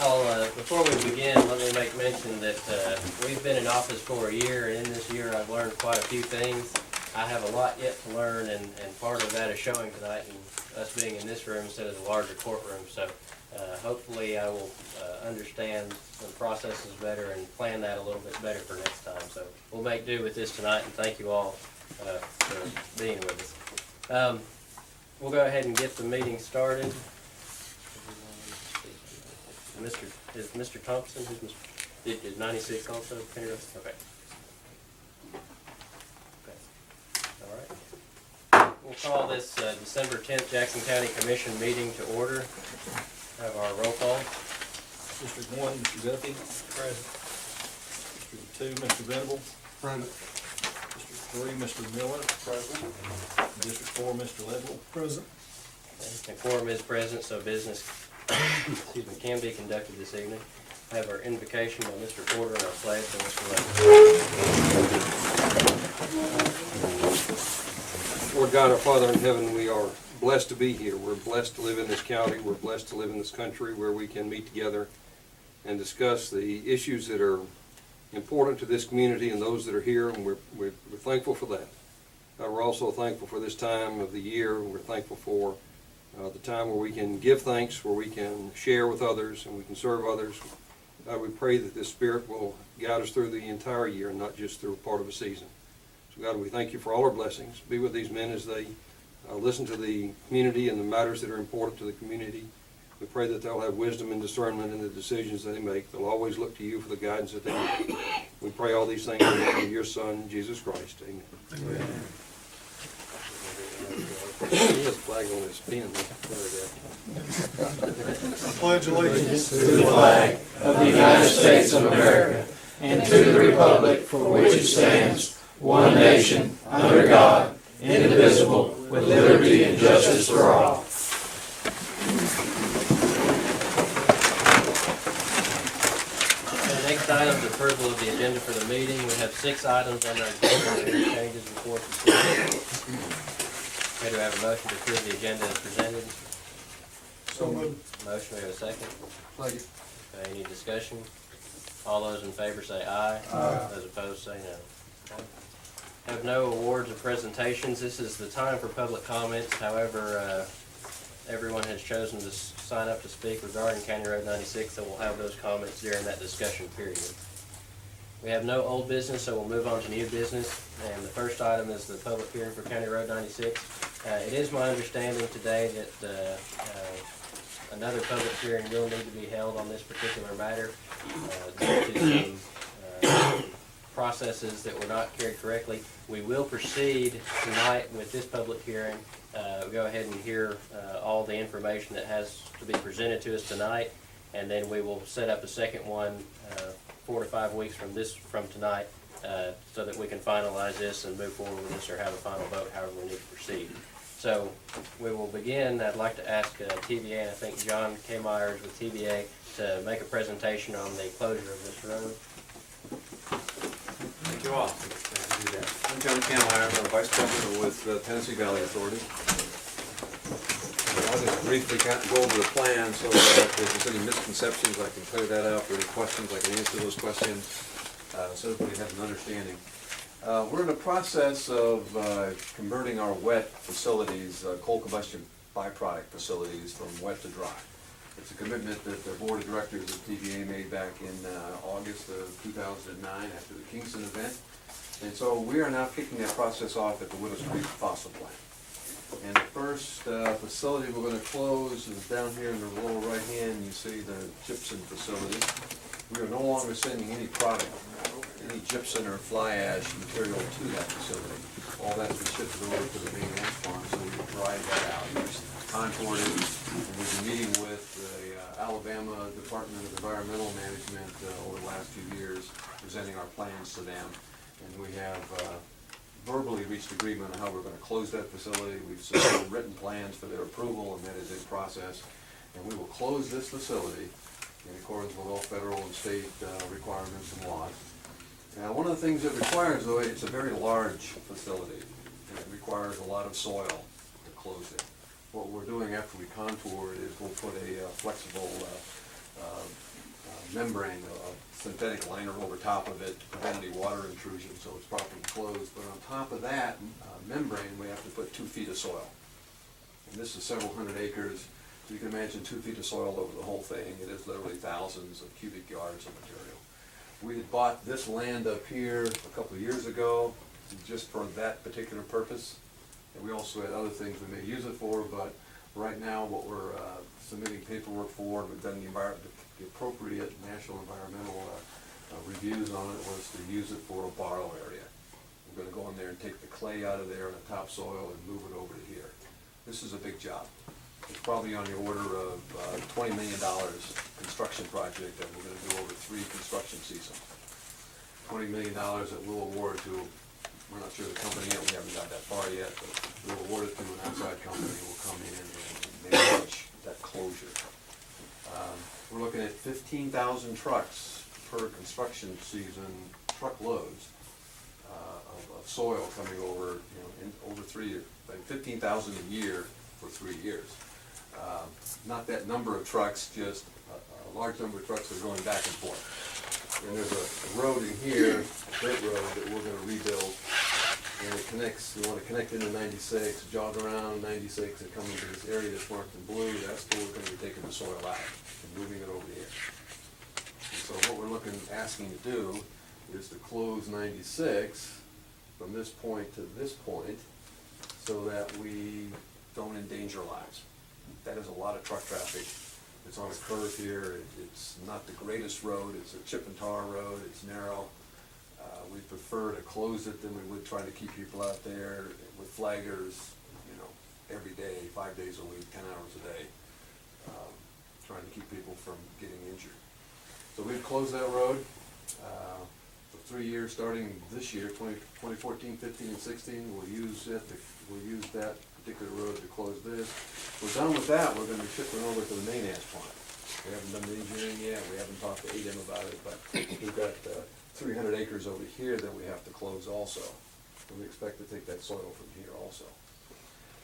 Before we begin, let me make mention that we've been in office for a year, and in this year I've learned quite a few things. I have a lot yet to learn, and part of that is showing tonight and us being in this room instead of the larger courtroom. So hopefully I will understand the processes better and plan that a little bit better for next time. So we'll make do with this tonight, and thank you all for being with us. We'll go ahead and get the meeting started. Is Mr. Thompson, is 96 also, Penrose? Okay. All right. We'll call this December 10th Jackson County Commission meeting to order. Have our roll call. District 1, Mr. Guthrie. Present. District 2, Mr. Venable. Present. District 3, Mr. Miller. Present. District 4, Mr. Ledwell. Present. And quorum is present, so business excuse me, can be conducted this evening. I have our invocation by Mr. Porter and our pledge by Mr. Ledwell. Lord God, our Father in heaven, we are blessed to be here. We're blessed to live in this county. We're blessed to live in this country where we can meet together and discuss the issues that are important to this community and those that are here, and we're thankful for that. We're also thankful for this time of the year. We're thankful for the time where we can give thanks, where we can share with others, and we can serve others. We pray that this Spirit will guide us through the entire year and not just through part of a season. So God, we thank you for all our blessings. Be with these men as they listen to the community and the matters that are important to the community. We pray that they'll have wisdom and discernment in the decisions they make. They'll always look to you for the guidance that they make. We pray all these things in the name of your Son, Jesus Christ. Amen. Amen. He has a flag on his pen. I pledge allegiance to the flag of the United States of America and to the republic for which it stands, one nation, under God, indivisible, with liberty and justice for all. The next item is approval of the agenda for the meeting. We have 6 items on our agenda. Any changes before consideration? Okay, do I have a motion to approve the agenda as presented? So moved. Motion, we have a second. Second. Okay, any discussion? All those in favor say aye. Aye. Those opposed say no. Okay. Have no awards or presentations. This is the time for public comments. However, everyone has chosen to sign up to speak regarding County Road 96, so we'll have those comments during that discussion period. We have no old business, so we'll move on to new business. And the first item is the public hearing for County Road 96. It is my understanding today that another public hearing will need to be held on this particular matter due to some processes that were not carried correctly. We will proceed tonight with this public hearing. Go ahead and hear all the information that has to be presented to us tonight, and then we will set up a second one 4 to 5 weeks from tonight, so that we can finalize this and move forward with this or have a final vote, however we need to proceed. So we will begin. I'd like to ask TVA, and I think John K. Myers with TVA, to make a presentation on the closure of this road. Thank you all. Glad to do that. I'm John Kameyer. I'm Vice President with Tennessee Valley Authority. I'll just briefly go over the plan so that if there's any misconceptions, I can clear that up, or any questions, I can answer those questions, so everybody has an understanding. We're in the process of converting our wet facilities, coal combustion byproduct facilities, from wet to dry. It's a commitment that the Board of Directors of TVA made back in August of 2009 after the Kingston event. And so we are now kicking that process off at the Widows Creek Fossil Plant. And the first facility we're going to close is down here in the lower right hand. You see the gypsum facility. We are no longer sending any product, any gypsum or fly ash material to that facility. All that's been shipped over to the main ash farm, so we can dry that out. We've contoured it, and we've been meeting with the Alabama Department of Environmental Management over the last few years, presenting our plans to them. And we have verbally reached agreement on how we're going to close that facility. We've submitted written plans for their approval, and that is in process. And we will close this facility in accordance with all federal and state requirements and laws. Now, one of the things it requires, though, it's a very large facility, and it requires a lot of soil to close it. What we're doing after we contour it is we'll put a flexible membrane, a synthetic liner over top of it to prevent any water intrusion, so it's properly closed. But on top of that membrane, we have to put 2 feet of soil. And this is several hundred acres, so you can imagine 2 feet of soil over the whole thing. It is literally thousands of cubic yards of material. We had bought this land up here a couple of years ago just for that particular purpose. And we also had other things we may use it for, but right now what we're submitting paperwork for, we've done the appropriate national environmental reviews on it, was to use it for a borrow area. We're gonna go in there and take the clay out of there and the topsoil and move it over to here. This is a big job. It's probably on the order of $20 million construction project that we're gonna do over 3 construction seasons. $20 million that we'll award to, we're not sure the company yet, we haven't got that far yet, but we'll award it to an outside company who will come in and manage that closure. We're looking at 15,000 trucks per construction season, truckloads of soil coming over, in over 3 years, like 15,000 a year for 3 years. Not that number of trucks, just a large number of trucks that are going back and forth. And there's a road in here, a dirt road that we're gonna rebuild, and it connects, we wanna connect into 96, jog around 96 and come into this area that's marked in blue. That's where we're gonna be taking the soil out and moving it over here. And so what we're asking to do is to close 96 from this point to this point so that we don't endanger lives. That is a lot of truck traffic. It's on a curve here. It's not the greatest road. It's a chip and tar road. It's narrow. We prefer to close it than we would try to keep people out there with flaggers, every day, 5 days a week, 10 hours a day, trying to keep people from getting injured. So we've closed that road for 3 years, starting this year, 2014, 15, and 16. We'll use that particular road to close this. We're done with that. We're going to be shifting over to the main ash plant. We haven't done the engineering yet. We haven't talked to ADEM about it, but we've got 300 acres over here that we have to close also. And we expect to take that soil from here also.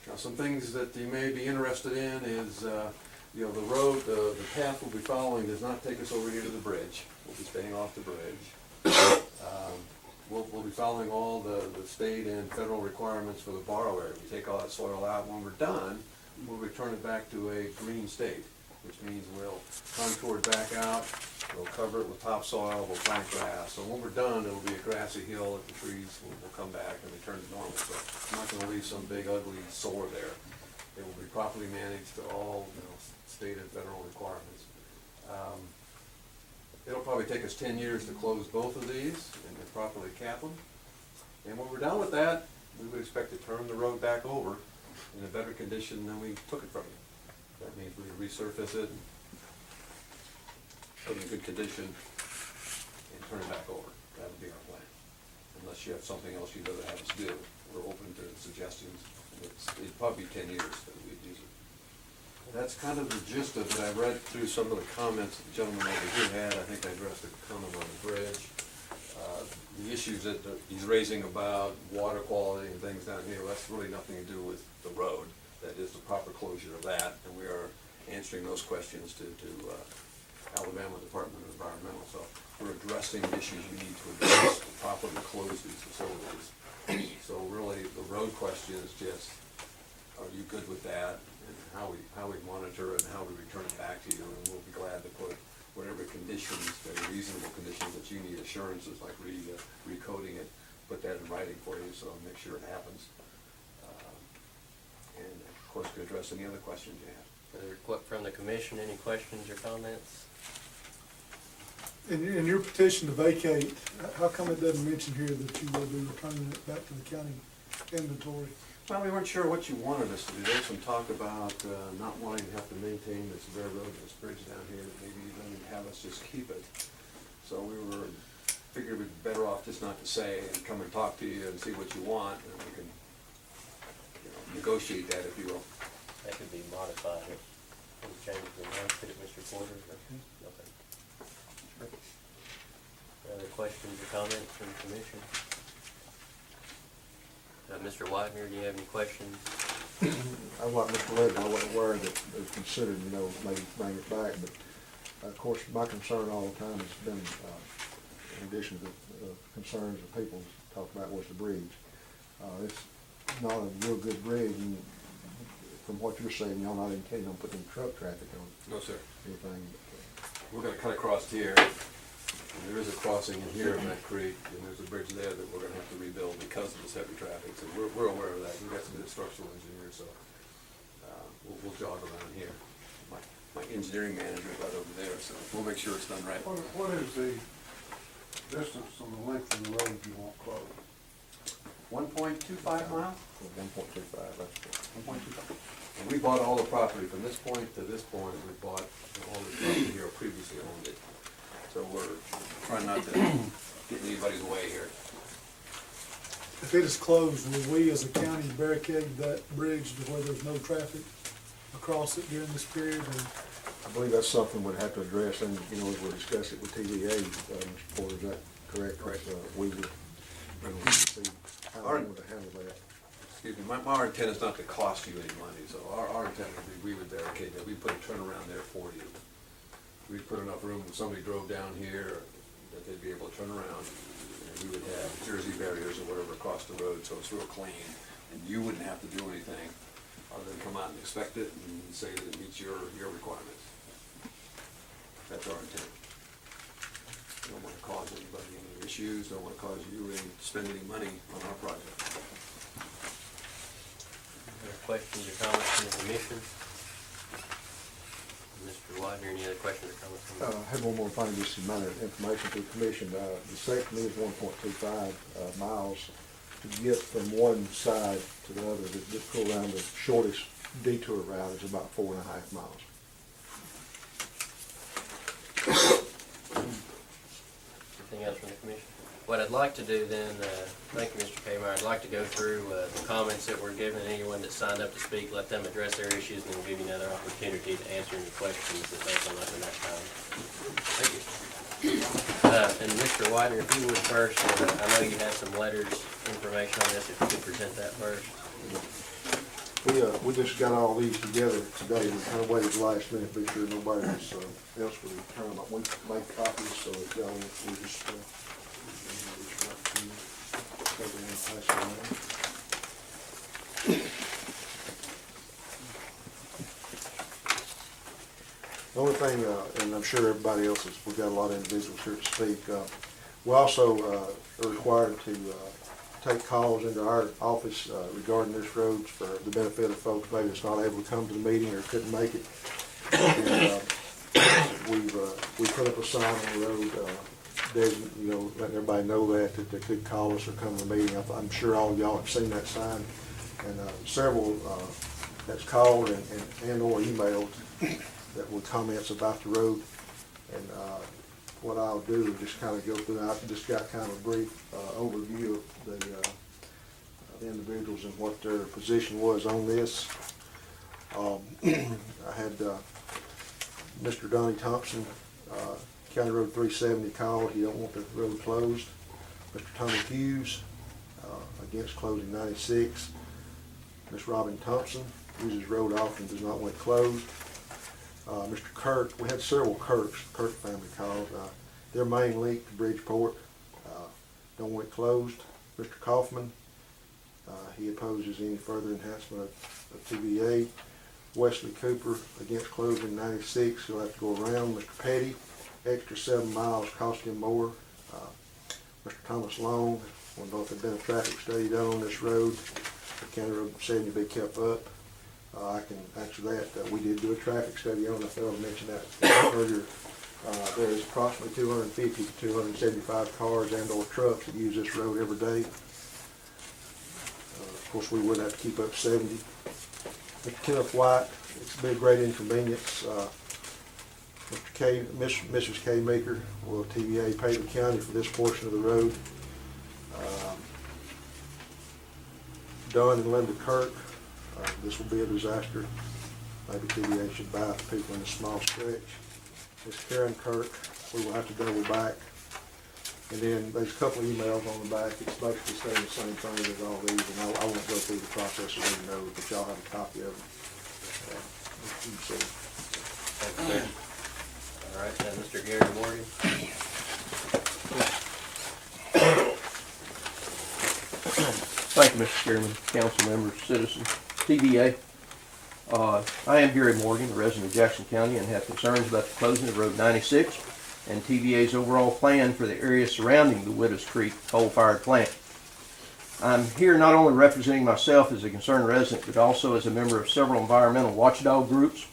Now, some things that you may be interested in is, the road, the path we'll be following does not take us over here to the bridge. We'll be staying off the bridge. We'll be following all the state and federal requirements for the borrow area. We take all that soil out. When we're done, we'll return it back to a green state, which means we'll contour it back out, we'll cover it with topsoil, we'll plant grass. So when we're done, it'll be a grassy hill that the trees will come back and return to normal. So I'm not gonna leave some big ugly sore there. It will be properly managed to all, state and federal requirements. It'll probably take us 10 years to close both of these and to properly cap them. And when we're done with that, we would expect to turn the road back over in a better condition than we took it from you. That means we resurface it, put it in good condition, and turn it back over. That would be our plan. Unless you have something else you'd rather have us do, we're open to suggestions. It'd probably be 10 years that we'd use it. That's kind of the gist of it. I read through some of the comments the gentleman over here had. I think I addressed a comment on the bridge. The issues that he's raising about water quality and things down here, that's really nothing to do with the road. That is the proper closure of that, and we are answering those questions to Alabama Department of Environmental. So we're addressing issues we need to address to properly close these facilities. So really, the road question is just, are you good with that? And how we monitor it and how we return it back to you, and we'll be glad to put whatever conditions, that are reasonable conditions that you need assurances, like recoding it, put that in writing for you, so make sure it happens. And of course, to address any other questions you have. From the commission, any questions or comments? In your petition to vacate, how come it doesn't mention here that you will be returning it back to the county inventory? Well, we weren't sure what you wanted us to do. There's some talk about not wanting to have to maintain this railroad, this bridge down here, that maybe even have us just keep it. So we figured we'd be better off just not to say and come and talk to you and see what you want, and we can negotiate that, if you will. That could be modified if we change the name, fit it, Mr. Porter? Okay. Other questions or comments from the commission? Mr. Widener, do you have any questions? I wasn't Mr. Ledger, I wasn't aware that it was considered, maybe bring it back, but Of course, my concern all the time has been, in addition to the concerns that people talk about, was the bridge. It's not a real good bridge, and from what you're saying, y'all not intending on putting truck traffic on No, sir. anything. We're gonna cut across here, and there is a crossing in here in that creek, and there's a bridge there that we're gonna have to rebuild because of this heavy traffic, so we're aware of that. We've got some good structural engineers, so, we'll jog around here. My engineering manager is right over there, so we'll make sure it's done right. What is the distance and the length of the road you want closed? 1.25 miles? 1.25, that's good. 1.25. And we bought all the property from this point to this point. We bought all the property here, previously owned it. So we're trying not to get in anybody's way here. If it is closed, will we as a county barricade that bridge to where there's no traffic across it during this period, or? I believe that's something we'd have to address, and, you know, as we're discussing it with TVA, Mr. Porter, is that correct? Correct. We would, see how we would handle that. Excuse me, our intent is not to cost you any money, so our intent would be, we would barricade that. We'd put a turnaround there for you. We'd put enough room if somebody drove down here that they'd be able to turn around. And we would have Jersey barriers or whatever across the road, so it's real clean. And you wouldn't have to do anything other than come out and inspect it and say that it meets your requirements. That's our intent. We don't want to cause anybody any issues, don't want to cause you to spend any money on our project. Any questions or comments from the commission? Mr. Widener, any other questions or comments from the I had one more thing, just a minor information to the commission. The section is 1.25 miles. To get from one side to the other, to pull around the shortest detour route is about 4.5 miles. Anything else from the commission? What I'd like to do then, thank you, Mr. Kmeyer, I'd like to go through the comments that were given, anyone that signed up to speak, let them address their issues, and then give you another opportunity to answer any questions that they come up in that time. Thank you. And Mr. Widener, if you would first, I know you have some letters, information on this, if you could present that first. We just got all these together today. We kind of waited the last minute to be sure nobody else would return them. We made copies, so if y'all, we just, take it and pass it around. The only thing, and I'm sure everybody else is, we've got a lot of individuals here to speak. We also are required to take calls into our office regarding this road for the benefit of folks maybe that's not able to come to the meeting or couldn't make it. And we put up a sign on the road, letting everybody know that they could call us or come to the meeting. I'm sure all of y'all have seen that sign, and several that's called and or emailed that were comments about the road. And what I'll do is just kind of go through, I just got kind of a brief overview of the individuals and what their position was on this. I had Mr. Donnie Thompson, County Road 370, called. He don't want the road closed. Mr. Tommy Hughes, against closing 96. Miss Robin Thompson uses road often, does not want it closed. Mr. Kirk, we had several Kirk family called. Their main link to Bridgeport, don't want it closed. Mr. Kaufman, he opposes any further enhancement of TVA. Wesley Cooper, against closing 96, he'll have to go around. Mr. Petty, extra 7 miles cost him more. Mr. Thomas Long, want to know if there'd been a traffic study done on this road. The County Road 70 be kept up. I can answer that. We did do a traffic study on it. I failed to mention that earlier. There is approximately 250 to 275 cars and or trucks that use this road every day. Of course, we would have to keep up 70. Mr. Kenneth White, it's been a great inconvenience. Mrs. K. Meeker, will TVA pay the county for this portion of the road? Don and Linda Kirk, this will be a disaster. Maybe TVA should buy the people in a small stretch. Miss Karen Kirk, we will have to double back. And then there's a couple of emails on the back. It's basically saying the same thing as all these, and I won't go through the process of reading those, but y'all have a copy of them. You can see. Thank you, sir. All right, now Mr. Gary Morgan. Thank you, Mr. Chairman, council members, citizens, TVA. I am Gary Morgan, a resident of Jackson County, and have concerns about the closing of Road 96 and TVA's overall plan for the area surrounding the Widows Creek coal-fired plant. I'm here not only representing myself as a concerned resident, but also as a member of several environmental watchdog groups.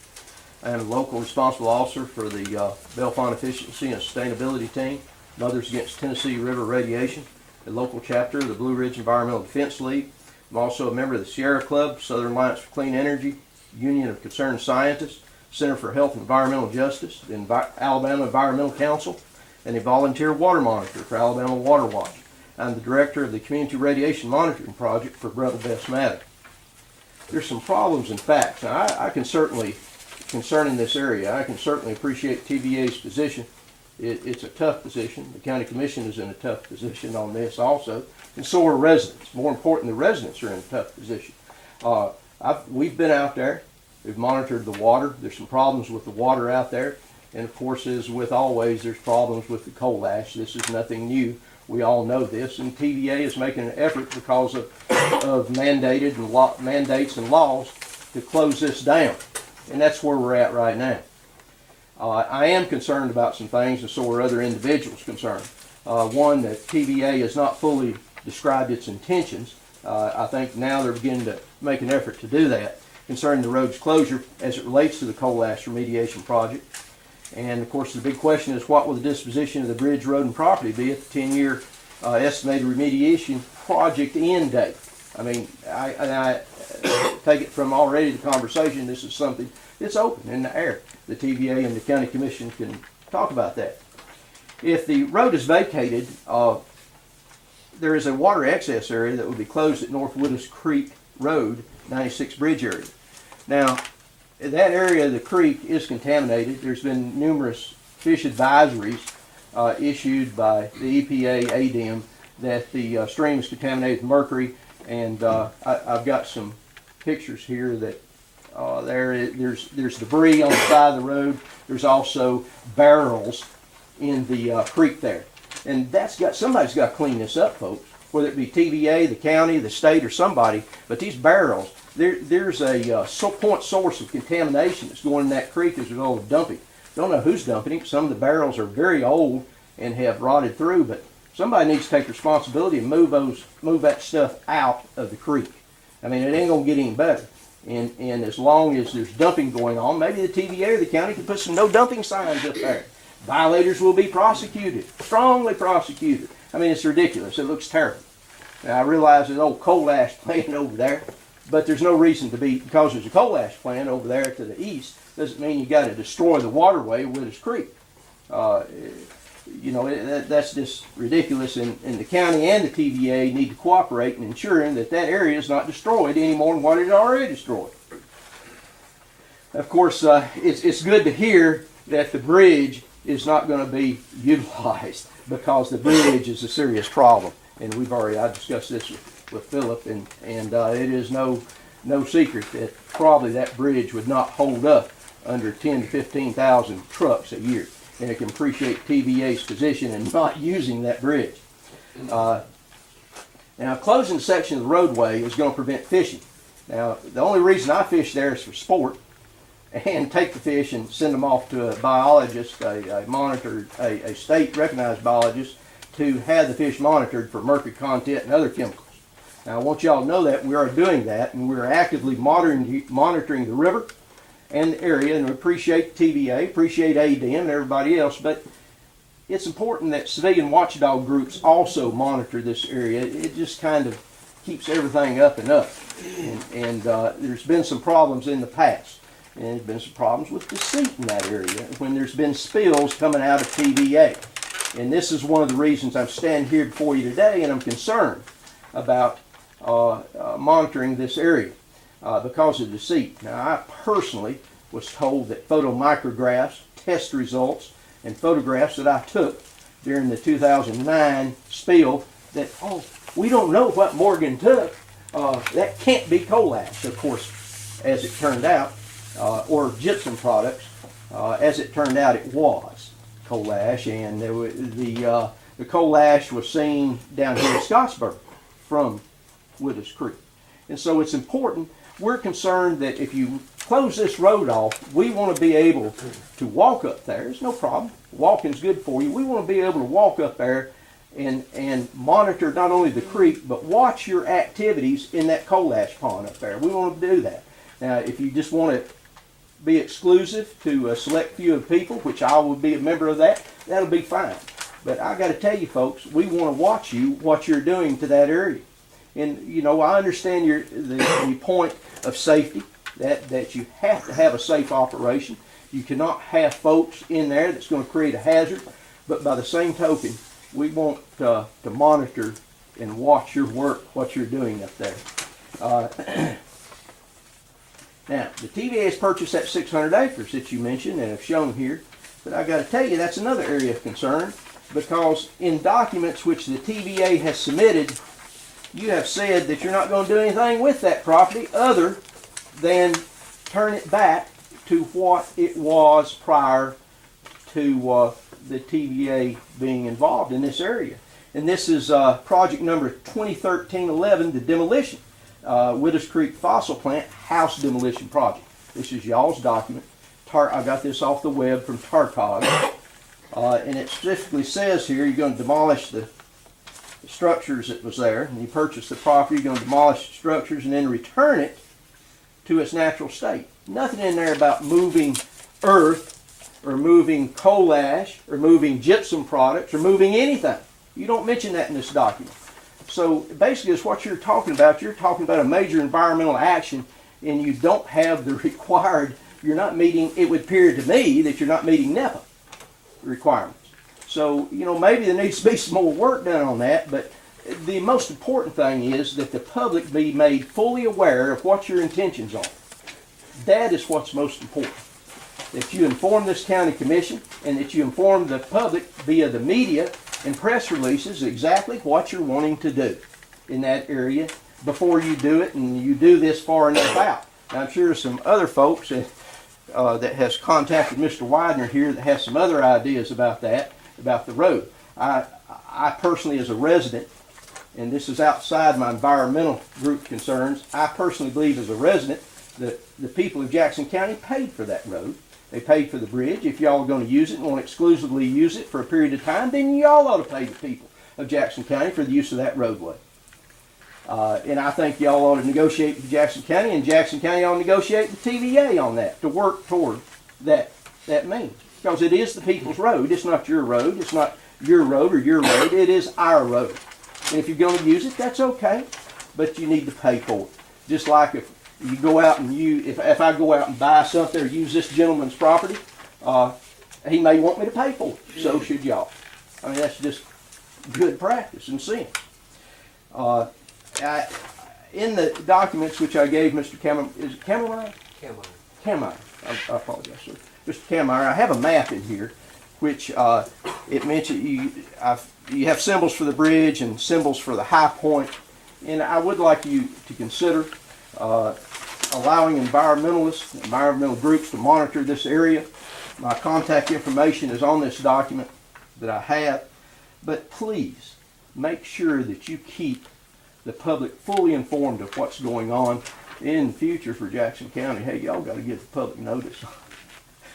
I am a local responsible officer for the Bellefonte Efficiency and Sustainability Team, Mothers Against Tennessee River Radiation, the local chapter of the Blue Ridge Environmental Defense League. I'm also a member of the Sierra Club, Southern Alliance for Clean Energy, Union of Concerned Scientists, Center for Health and Environmental Justice, the Alabama Environmental Council, and a volunteer water monitor for Alabama Water Watch. I'm the director of the Community Radiation Monitoring Project for Brother Best Matter. There's some problems and facts. Now, I can certainly, concerning this area, I can certainly appreciate TVA's position. It's a tough position. The county commission is in a tough position on this also, and so are residents. More important, the residents are in a tough position. We've been out there. We've monitored the water. There's some problems with the water out there. And of course, as with always, there's problems with the coal ash. This is nothing new. We all know this. And TVA is making an effort because of mandates and laws to close this down. And that's where we're at right now. I am concerned about some things, and so are other individuals concerned. One, that TVA has not fully described its intentions. I think now they're beginning to make an effort to do that concerning the road's closure as it relates to the coal ash remediation project. And of course the big question is, what will the disposition of the bridge, road, and property be at the 10-year estimated remediation project end date? I mean, I take it from already the conversation, this is something that's open in the air. The TVA and the county commission can talk about that. If the road is vacated, there is a water excess area that will be closed at North Widows Creek Road, 96 bridge area. Now, that area of the creek is contaminated. There's been numerous fish advisories issued by the EPA, ADM, that the stream is contaminated with mercury, and I've got some pictures here that there's debris on the side of the road. There's also barrels in the creek there. And somebody's got to clean this up, folks, whether it be TVA, the county, the state, or somebody. But these barrels, there's a point source of contamination that's going in that creek as a result of dumping. Don't know who's dumping it. Some of the barrels are very old and have rotted through, but somebody needs to take responsibility and move that stuff out of the creek. I mean, it ain't gonna get any better. And as long as there's dumping going on, maybe the TVA or the county can put some no dumping signs up there. Violators will be prosecuted, strongly prosecuted. I mean, it's ridiculous. It looks terrible. Now, I realize there's an old coal ash plant over there, but there's no reason to be, because there's a coal ash plant over there to the east, doesn't mean you got to destroy the waterway with Widows Creek. You know, that's just ridiculous, and the county and the TVA need to cooperate in ensuring that that area is not destroyed any more than what it already destroyed. Of course, it's good to hear that the bridge is not going to be utilized, because the bridge is a serious problem, and I discussed this with Philip, and it is no secret that probably that bridge would not hold up under 10 to 15,000 trucks a year. And I can appreciate TVA's position in not using that bridge. Now, closing the section of the roadway is going to prevent fishing. Now, the only reason I fish there is for sport, and take the fish and send them off to a biologist, a state-recognized biologist, to have the fish monitored for mercury content and other chemicals. Now, I want you all to know that we are doing that, and we're actively monitoring the river and the area, and we appreciate TVA, appreciate ADM and everybody else, but it's important that civilian watchdog groups also monitor this area. It just kind of keeps everything up and up. And there's been some problems in the past, and there's been some problems with deceit in that area when there's been spills coming out of TVA. And this is one of the reasons I'm standing here before you today, and I'm concerned about monitoring this area. Because of deceit. Now, I personally was told that photomicrographs, test results, and photographs that I took during the 2009 spill, that, we don't know what Morgan took. That can't be coal ash, of course, as it turned out, or gypsum products. As it turned out, it was coal ash, and the coal ash was seen down here in Scottsboro from Withers Creek. And so it's important. We're concerned that if you close this road off, we want to be able to walk up there. There's no problem. Walking's good for you. We want to be able to walk up there and monitor not only the creek, but watch your activities in that coal ash pond up there. We want to do that. Now, if you just want to be exclusive to a select few of people, which I will be a member of that, that'll be fine. But I got to tell you folks, we want to watch you, what you're doing to that area. And, you know, I understand the point of safety, that you have to have a safe operation. You cannot have folks in there that's going to create a hazard. But by the same token, we want to monitor and watch your work, what you're doing up there. Now, the TVA has purchased that 600 acres that you mentioned and have shown here. But I got to tell you, that's another area of concern, because in documents which the TVA has submitted, you have said that you're not going to do anything with that property other than turn it back to what it was prior to the TVA being involved in this area. And this is project number 2013-11, the demolition, Withers Creek Fossil Plant House Demolition Project. This is y'all's document. I got this off the web from Tarcog. And it specifically says here you're going to demolish the structures that was there, and you purchase the property, you're going to demolish the structures and then return it to its natural state. Nothing in there about moving earth or moving coal ash or moving gypsum products or moving anything. You don't mention that in this document. So basically it's what you're talking about. You're talking about a major environmental action, and you don't have the required, you're not meeting, it would appear to me that you're not meeting NEPA requirements. So, you know, maybe there needs to be some more work done on that, but the most important thing is that the public be made fully aware of what your intentions are. That is what's most important. That you inform this county commission and that you inform the public via the media and press releases exactly what you're wanting to do in that area before you do it, and you do this far enough out. Now, I'm sure some other folks that has contacted Mr. Widener here that has some other ideas about that, about the road. I personally, as a resident, and this is outside my environmental group concerns, I personally believe as a resident that the people of Jackson County paid for that road. They paid for the bridge. If y'all are going to use it and want to exclusively use it for a period of time, then y'all ought to pay the people of Jackson County for the use of that roadway. And I think y'all ought to negotiate with Jackson County, and Jackson County ought to negotiate with TVA on that to work toward that means. Because it is the people's road. It's not your road. It's not your road or your road. It is our road. And if you're going to use it, that's okay. But you need to pay for it. Just like if you go out and if I go out and buy something or use this gentleman's property, he may want me to pay for it. So should y'all. I mean, that's just good practice and sense. In the documents which I gave Mr. Kammerer? Kammerer. I apologize, sir. Mr. Kammerer, I have a map in here which it mentioned you have symbols for the bridge and symbols for the high point, and I would like you to consider allowing environmental groups to monitor this area. My contact information is on this document that I have, but please make sure that you keep the public fully informed of what's going on in the future for Jackson County. Hey, y'all got to give the public notice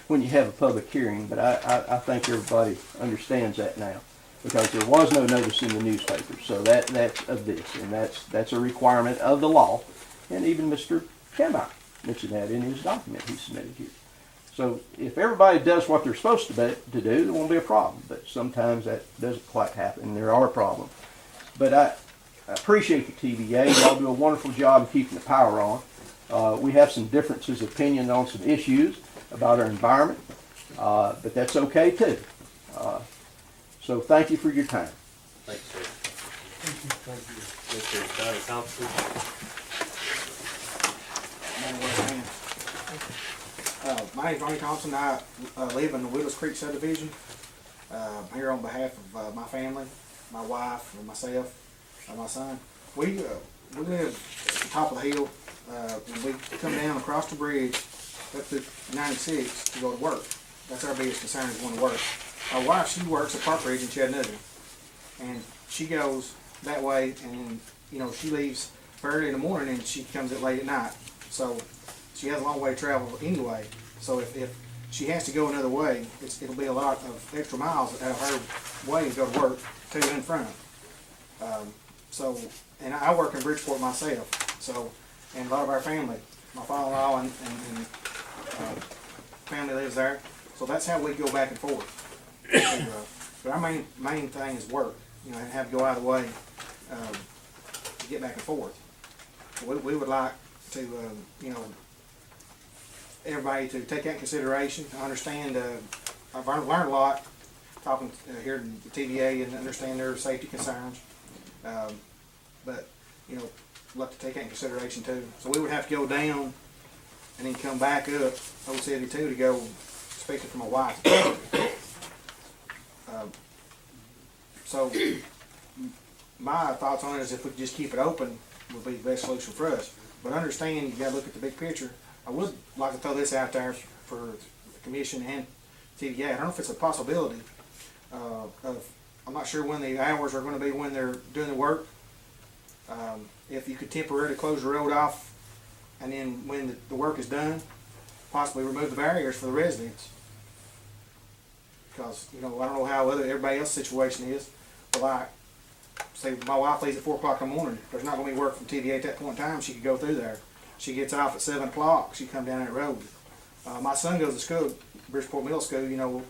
when you have a public hearing, but I think everybody understands that now, because there was no notice in the newspaper. So that's of this, and that's a requirement of the law, and even Mr. Kammerer mentioned that in his document he submitted here. So if everybody does what they're supposed to do, there won't be a problem, but sometimes that doesn't quite happen, and there are problems. But I appreciate the TVA. Y'all do a wonderful job in keeping the power on. We have some differences of opinion on some issues about our environment, but that's okay too. So thank you for your time. Thanks, sir. Mr. Donnie Thompson. My name is Ronnie Thompson. I live in the Withers Creek subdivision. I'm here on behalf of my family, my wife, and myself, and my son. We live at the top of the hill. When we come down across the bridge up to 96 to go to work. That's our biggest concern is going to work. My wife, she works at Park Ridge in Chattanooga, and she goes that way, and you know, she leaves early in the morning and she comes in late at night. So she has a long way to travel anyway. So if she has to go another way, it'll be a lot of extra miles out of her way to go to work to and from. So, and I work in Bridgeport myself. So, and a lot of our family, my father-in-law and family lives there. So that's how we go back and forth. But our main thing is work, you know, and have to go out of the way to get back and forth. We would like to, you know, everybody to take that in consideration. I understand, I've learned a lot talking here in the TVA and understand their safety concerns. But, you know, we'd like to take that in consideration too. So we would have to go down and then come back up Old 72 to go, speaking for my wife. So my thoughts on it is if we could just keep it open would be the best solution for us. But understand, you gotta look at the big picture. I would like to throw this out there for the commission and TVA. I don't know if it's a possibility of, I'm not sure when the hours are gonna be when they're doing the work. If you could temporarily close the road off and then when the work is done, possibly remove the barriers for the residents. Because, you know, I don't know how everybody else's situation is, but like, say my wife leaves at 4 o'clock in the morning, there's not gonna be work from TVA at that point in time, she could go through there. She gets off at 7 o'clock, she come down that road. My son goes to school, Bridgeport Middle School, you know,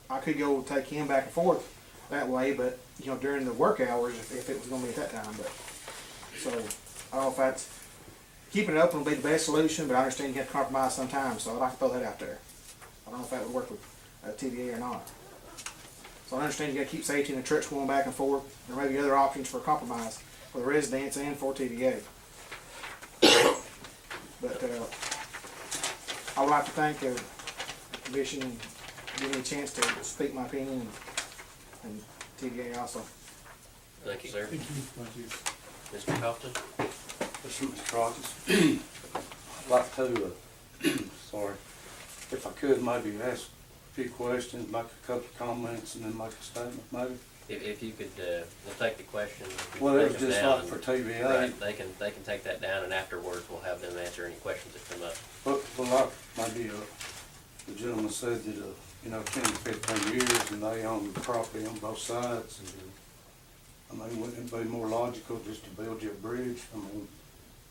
I could go take him back and forth that way, but, you know, during the work hours, if it was gonna be at that time, but, so, I don't know if that's, keeping it open would be the best solution, but I understand you have to compromise sometimes, so I'd like to throw that out there. I don't know if that would work with TVA or not. So I understand you gotta keep safety in the trucks going back and forth. There may be other options for compromise for the residents and for TVA. But I would like to thank the commission and give me a chance to speak my opinion and TVA also. Thank you, sir. Thank you. Mr. Compton? Mr. Rogers, I'd like to, sorry, if I could, maybe ask a few questions, make a couple of comments, and then make a statement, maybe. If you could, we'll take the question. If you Well, could it take was them just down like for and- TVA. Right, they can take that down, and afterwards, we'll have them answer any questions that come up. Well, like maybe the gentleman said that, you know, 10 to 15 years, and they own the property on both sides. I mean, wouldn't it be more logical just to build you a bridge? I mean,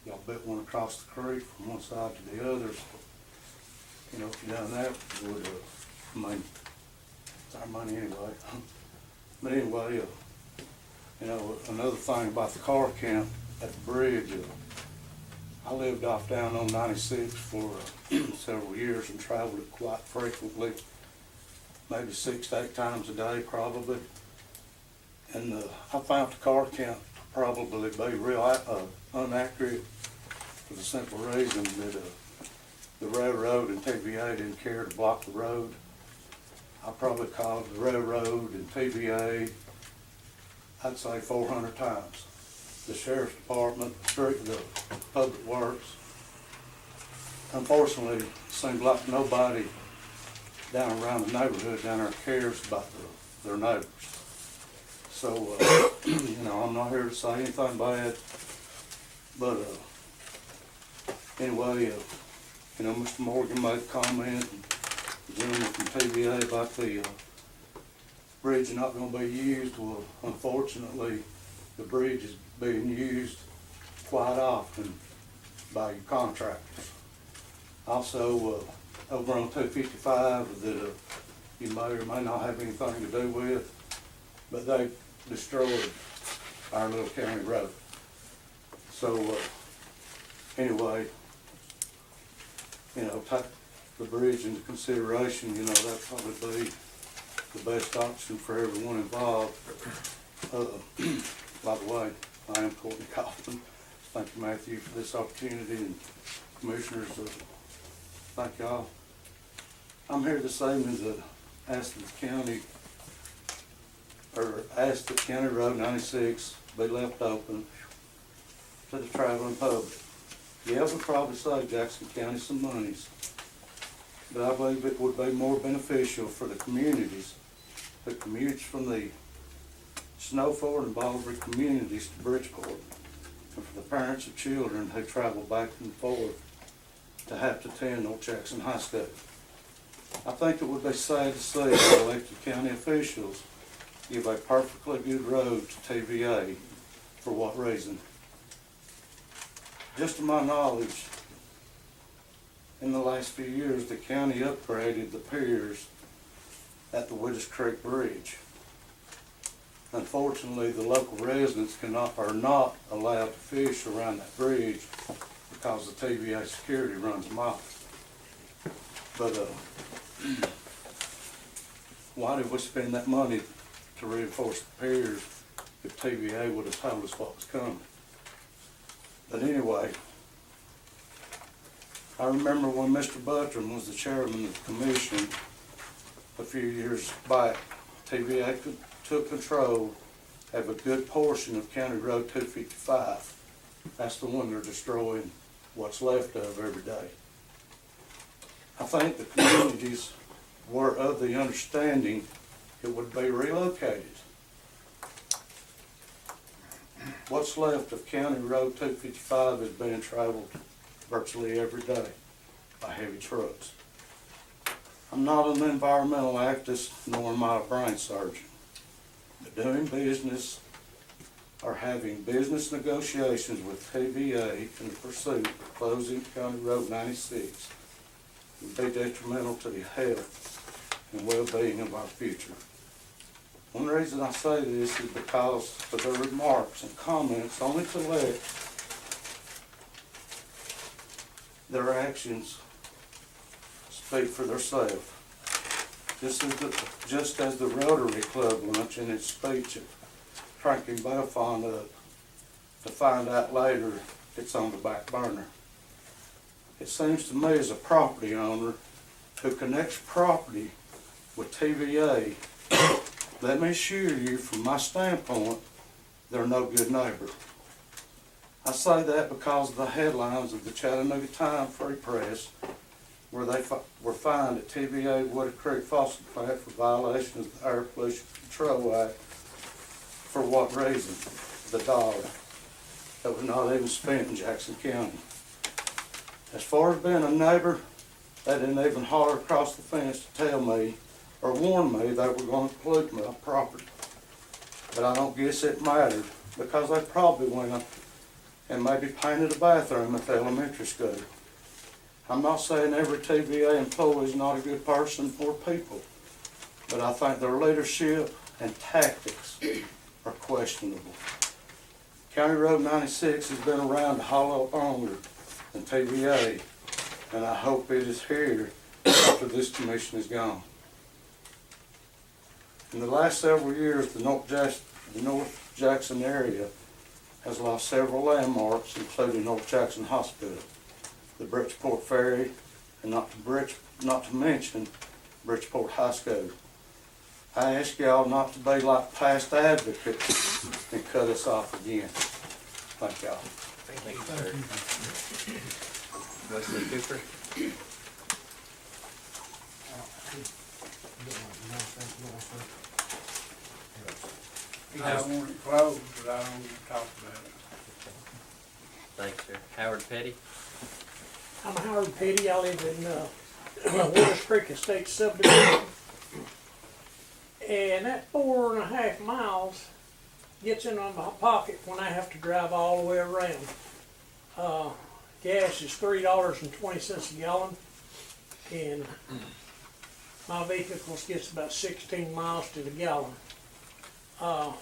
y'all built one across the creek from one side to the other. You know, if you done that, it would, I mean, it's our money anyway. But anyway, you know, another thing about the car count at the bridge, I lived off down on 96 for several years and traveled it quite frequently, maybe 6 to 8 times a day probably. And I found the car count probably be real inaccurate for the simple reason that the railroad and TVA didn't care to block the road. I probably called the railroad and TVA, I'd say 400 times. The sheriff's department, the public works. Unfortunately, it seems like nobody down around the neighborhood down there cares about their neighbors. So, you know, I'm not here to say anything bad, but anyway, you know, Mr. Morgan made a comment, and the gentleman from TVA about the bridge not going to be used. Well, unfortunately, the bridge is being used quite often by your contractors. Also, over on 255 that you may or may not have anything to do with, but they destroyed our little county road. So, anyway, you know, take the bridge into consideration, you know, that'd probably be the best option for everyone involved. By the way, I am Courtney Kaufman. Thank you, Matthew, for this opportunity, and commissioners, thank y'all. I'm here this evening to ask the county, or ask that County Road 96 be left open to the traveling public. Yeah, we'll probably save Jackson County some monies, but I believe it would be more beneficial for the communities that commutes from the Snowford and Baldwin communities to Bridgeport, and for the parents of children who travel back and forth to have to attend North Jackson High School. I think it would be sad to see our elected county officials give a perfectly good road to TVA. For what reason? Just to my knowledge, in the last few years, the county upgraded the piers at the Widows Creek Bridge. Unfortunately, the local residents are not allowed to fish around that bridge because the TVA security runs them off. But why did we spend that money to reinforce the piers if TVA would have told us what was coming? But anyway, I remember when Mr. Buttram was the chairman of the commission a few years back, TVA took control of a good portion of County Road 255. That's the one they're destroying what's left of every day. I think the communities were of the understanding it would be relocated. What's left of County Road 255 is being traveled virtually every day by heavy trucks. I'm not an environmental activist, nor am I a brain surgeon. But doing business or having business negotiations with TVA in the pursuit of closing County Road 96 would be detrimental to the health and well-being of our future. One reason I say this is because of their remarks and comments only to let their actions speak for themselves. Just as the Rotary Club lunch in its speech of cranking Belfont up to find out later it's on the back burner. It seems to me as a property owner who connects property with TVA, let me assure you from my standpoint, they're no good neighbor. I say that because of the headlines of the Chattanooga Times Free Press, where they were fined at TVA Wooded Creek Fossil Plant for violation of the Air Pollution Control Act. For what reason? The dollar that was not even spent in Jackson County. As far as being a neighbor, they didn't even holler across the fence to tell me or warn me they were going to pollute my property. But I don't guess it mattered because they probably went up and maybe painted a bathroom at the elementary school. I'm not saying every TVA employee is not a good person or people, but I think their leadership and tactics are questionable. County Road 96 has been around a whole lot longer than TVA, and I hope it is here after this commission is gone. In the last several years, the North Jackson area has lost several landmarks, including North Jackson Hospital, the Bridgeport Ferry, and not to mention Bridgeport High School. I ask y'all not to be like past advocates and cut us off again. Thank y'all. Thank you, sir. Leslie Cooper. I want it closed, but I don't want to talk about it. Thanks, sir. Howard Petty. I'm Howard Petty. I live in Willis Creek Estate subdivision. And that 4.5 miles gets in on my pocket when I have to drive all the way around. Gas is $3.20 a gallon, and my vehicle gets about 16 miles to the gallon. I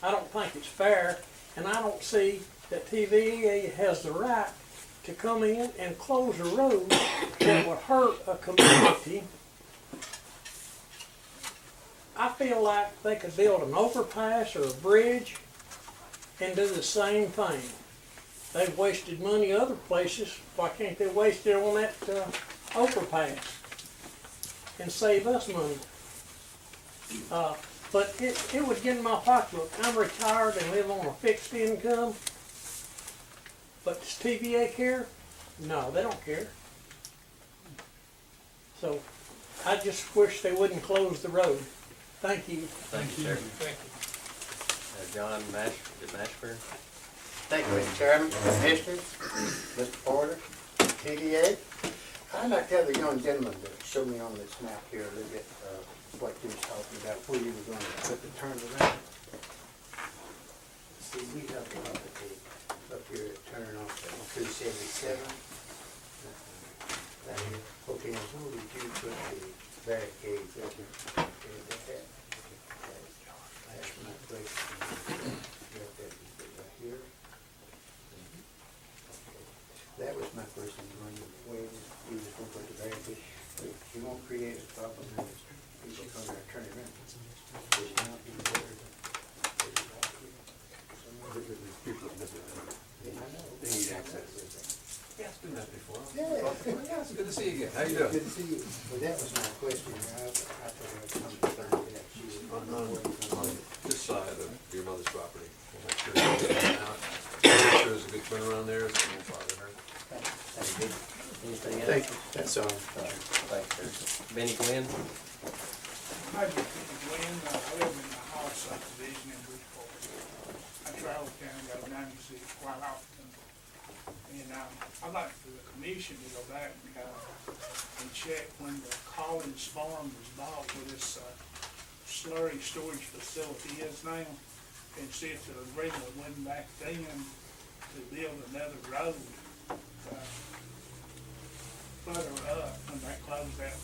don't think it's fair, and I don't see that TVA has the right to come in and close a road that would hurt a community. I feel like they could build an overpass or a bridge and do the same thing. They've wasted money other places. Why can't they waste it on that overpass and save us money? But it would get in my pocketbook. I'm retired and live on a fixed income. But does TVA care? No, they don't care. So I just wish they wouldn't close the road. Thank you. Thank you, sir. Thank you. John Mashburn? Thank you, Mr. Chairman, Commissioners, Mr. Porter, TDA. I'd like to have the young gentleman to show me on this map here a little bit, what he was talking about, where you were going to put the turnaround. See, we have a property up here at turn off at 277. Right here. Okay, and where would you put the barricades up here? Okay, look at that. That's my question. Right here. That was my question, where you just gonna put the barricade, you won't create a problem, and you just gonna turn it around. There's not be there. People have missed it. Yeah, I know. They need access. Yeah, it's been that before. Yeah. Yeah, it's good to see you again. How you doing? Good to see you. Well, that was my question, I thought I would come to learn that. She was On this side of your mother's property. We'll make sure you get that out. Make sure there's a good turnaround there, so it won't bother her. Anything else? Thank you, that's all. Thanks, sir. Benny Glenn? Hi, Glenn, I live in the house subdivision in Bridgeport. I travel down, got 96 quite often. And I'd like for the commission to go back and check when the Collins Farm was bought, where this slurry storage facility is now, and see if the agreement went back then to build another road further up. When they closed that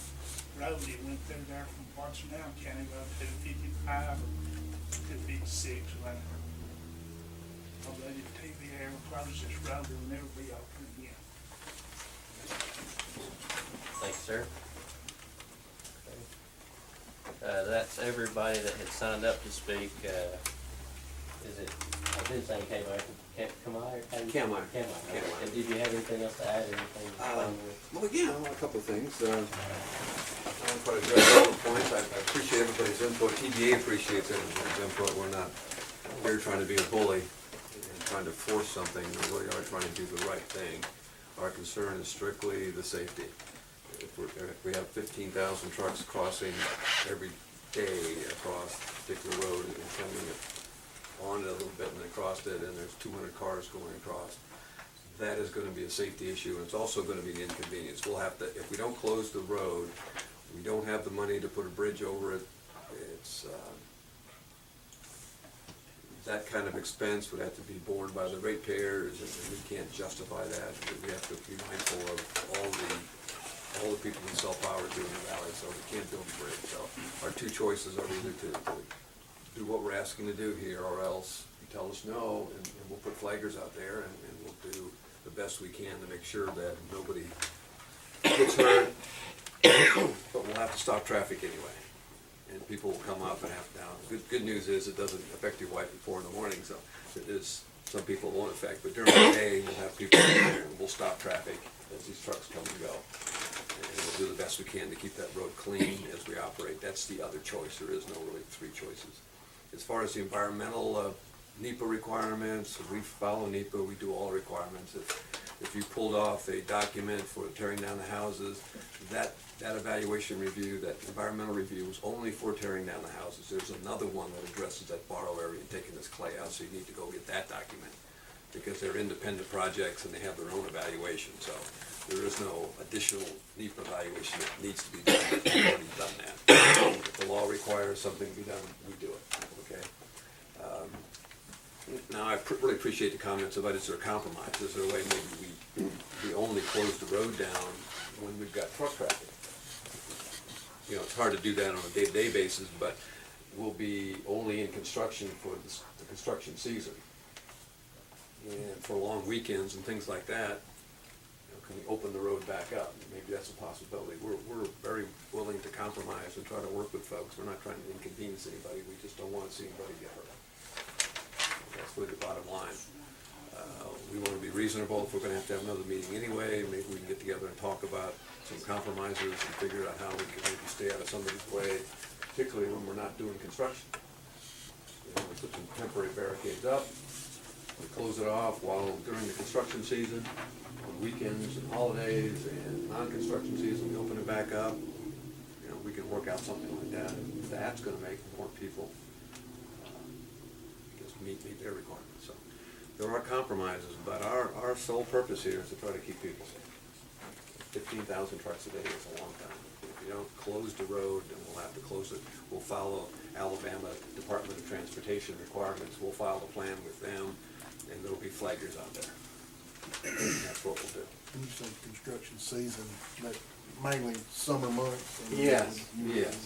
road, it went through there from Parchment County Road to 55 or to 56. I believe TVA will close this road, it will never be open again. Thanks, sir. That's everybody that had signed up to speak. Is it, I didn't say Kamai, Kamai. And did you have anything else to add, anything? Well, yeah, a couple of things. I won't try to address all the points. I appreciate everybody's input. TDA appreciates everybody's input. We're not here trying to be a bully and trying to force something. We really are trying to do the right thing. Our concern is strictly the safety. If we have 15,000 trucks crossing every day across a particular road and coming on it a little bit and they crossed it and there's 200 cars going across, that is going to be a safety issue, and it's also going to be an inconvenience. We'll have to, if we don't close the road, we don't have the money to put a bridge over it. It's that kind of expense would have to be borne by the ratepayers, and we can't justify that. We have to be mindful of all the people who sell power to in the valley, so we can't build a bridge. So our two choices are either to do what we're asking to do here, or else you tell us no, and we'll put flaggers out there, and we'll do the best we can to make sure that nobody gets hurt, but we'll have to stop traffic anyway. And people will come up and have, now, good news is it doesn't affect your wife at 4 in the morning, so it is, some people it won't affect, but during the day, we'll have people in there, and we'll stop traffic as these trucks come and go. And we'll do the best we can to keep that road clean as we operate. That's the other choice. There is no really three choices. As far as the environmental NEPA requirements, we follow NEPA, we do all requirements. If you pulled off a document for tearing down the houses, that evaluation review, that environmental review was only for tearing down the houses. There's another one that addresses that borrow area and taking this clay out, so you need to go get that document, because they're independent projects and they have their own evaluation. So there is no additional NEPA evaluation that needs to be done. We've already done that. If the law requires something to be done, we do it, okay? Now, I really appreciate the comments about is there a compromise? Is there a way maybe we only close the road down when we've got truck traffic? You know, it's hard to do that on a day-to-day basis, but we'll be only in construction for the construction season. And for long weekends and things like that, you know, can we open the road back up? Maybe that's a possibility. We're very willing to compromise and try to work with folks. We're not trying to inconvenience anybody. We just don't want to see anybody get hurt. That's really the bottom line. We want to be reasonable. If we're going to have another meeting anyway, maybe we can get together and talk about some compromises and figure out how we can maybe stay out of somebody's way, particularly when we're not doing construction. You know, we put some temporary barricades up, we close it off during the construction season. When weekends and holidays and non-construction season, we open it back up, you know, we can work out something like that. And that's gonna make more people, just meet their requirements. So there are compromises, but our sole purpose here is to try to keep people safe. 15,000 trucks a day is a long time. If you don't close the road, then we'll have to close it. We'll follow Alabama Department of Transportation requirements. We'll file a plan with them, and there'll be flaggers out there. And that's what we'll do. When you say construction season, that mainly summer months? Yes.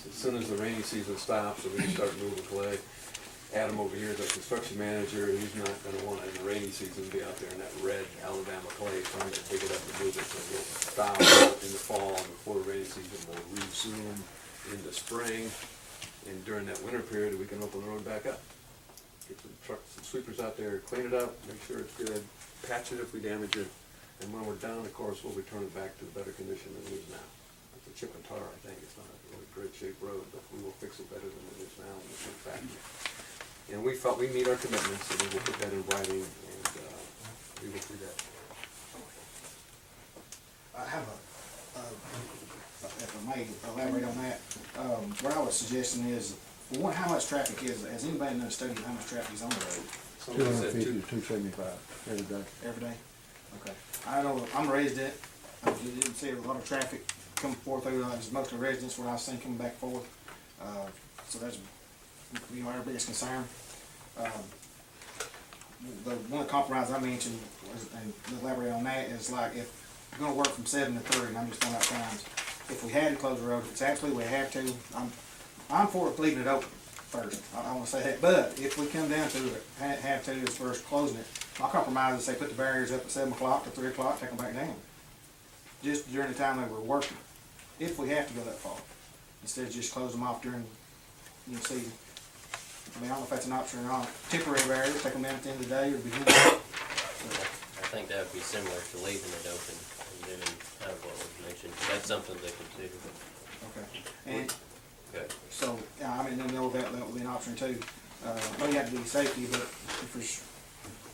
As soon as the rainy season stops, and we can start moving clay. Adam over here is our construction manager. He's not gonna want to, in the rainy season, be out there in that red Alabama clay trying to dig it up and move it. So we'll stop in the fall, and before the rainy season, we'll resume in the spring. And during that winter period, we can open the road back up. Get some trucks and sweepers out there, clean it up, make sure it's good, patch it if we damage it. And when we're done, of course, we'll return it back to the better condition than it is now. It's a chip and tar, I think. It's not a really great shaped road, but we will fix it better than it is now in the new factory. And we felt we meet our commitments, and we will put that in writing, and we will do that. I have if I may elaborate on that, what I was suggesting is, for one, how much traffic has anybody done a study of how much traffic is on the road? Somebody said 250 to 275 every day. Every day? Okay. I know, I'm raised it, I didn't see a lot of traffic coming forth through, just most of the residents, what I was seeing coming back forth. So that's, you know, our biggest concern. The one of the compromises I mentioned, was, and to elaborate on that, is like, if you're gonna work from 7 to 3, and I'm just throwing out times, if we had to close the road, if it's absolutely we have to, I'm for leaving it open first. I wanna say that, but if we come down to it, have to as far as closing it, my compromise is say put the barriers up at 7 o'clock to 3 o'clock, take them back down. Just during the time that we're working, if we have to go that far, instead of just close them off during, you know, season. I mean, I don't know if that's an option or not. Temporary barriers, take them down at the end of the day or beginning. I think that would be similar to leaving it open and doing kind of what was mentioned. That's something to consider. Okay. And Good. so, I mean, I know that would be an option too. Well, you have to be safety, but if there's,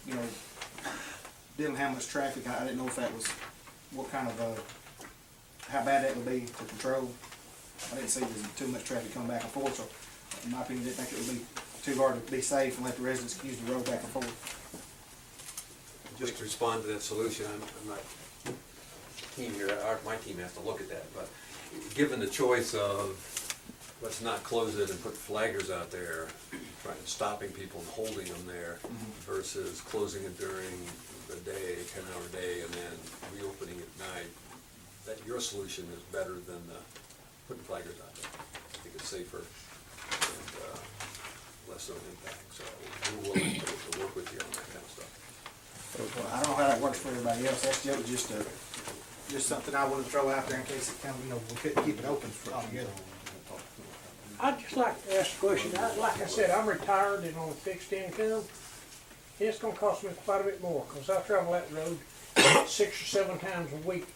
you know, dealing with how much traffic, I didn't know if that was, what kind of, how bad that would be to control. I didn't see there's too much traffic coming back and forth, so in my opinion, I didn't think it would be too hard to be safe and let the residents use the road back and forth. Just to respond to that solution, I'm not, team here, my team has to look at that, but given the choice of, let's not close it and put flaggers out there, trying to stopping people and holding them there, versus closing it during the day, 10-hour day, and then reopening at night, that your solution is better than putting flaggers out there. I think it's safer and less of an impact, so we're willing to work with you on that kind of stuff. Well, I don't know how that works for everybody else. That's just something I wanted to throw out there in case it come, you know, we couldn't keep it open altogether. I'd just like to ask a question. Like I said, I'm retired and on a fixed income. It's gonna cost me quite a bit more, cause I travel that road 6 or 7 times a week.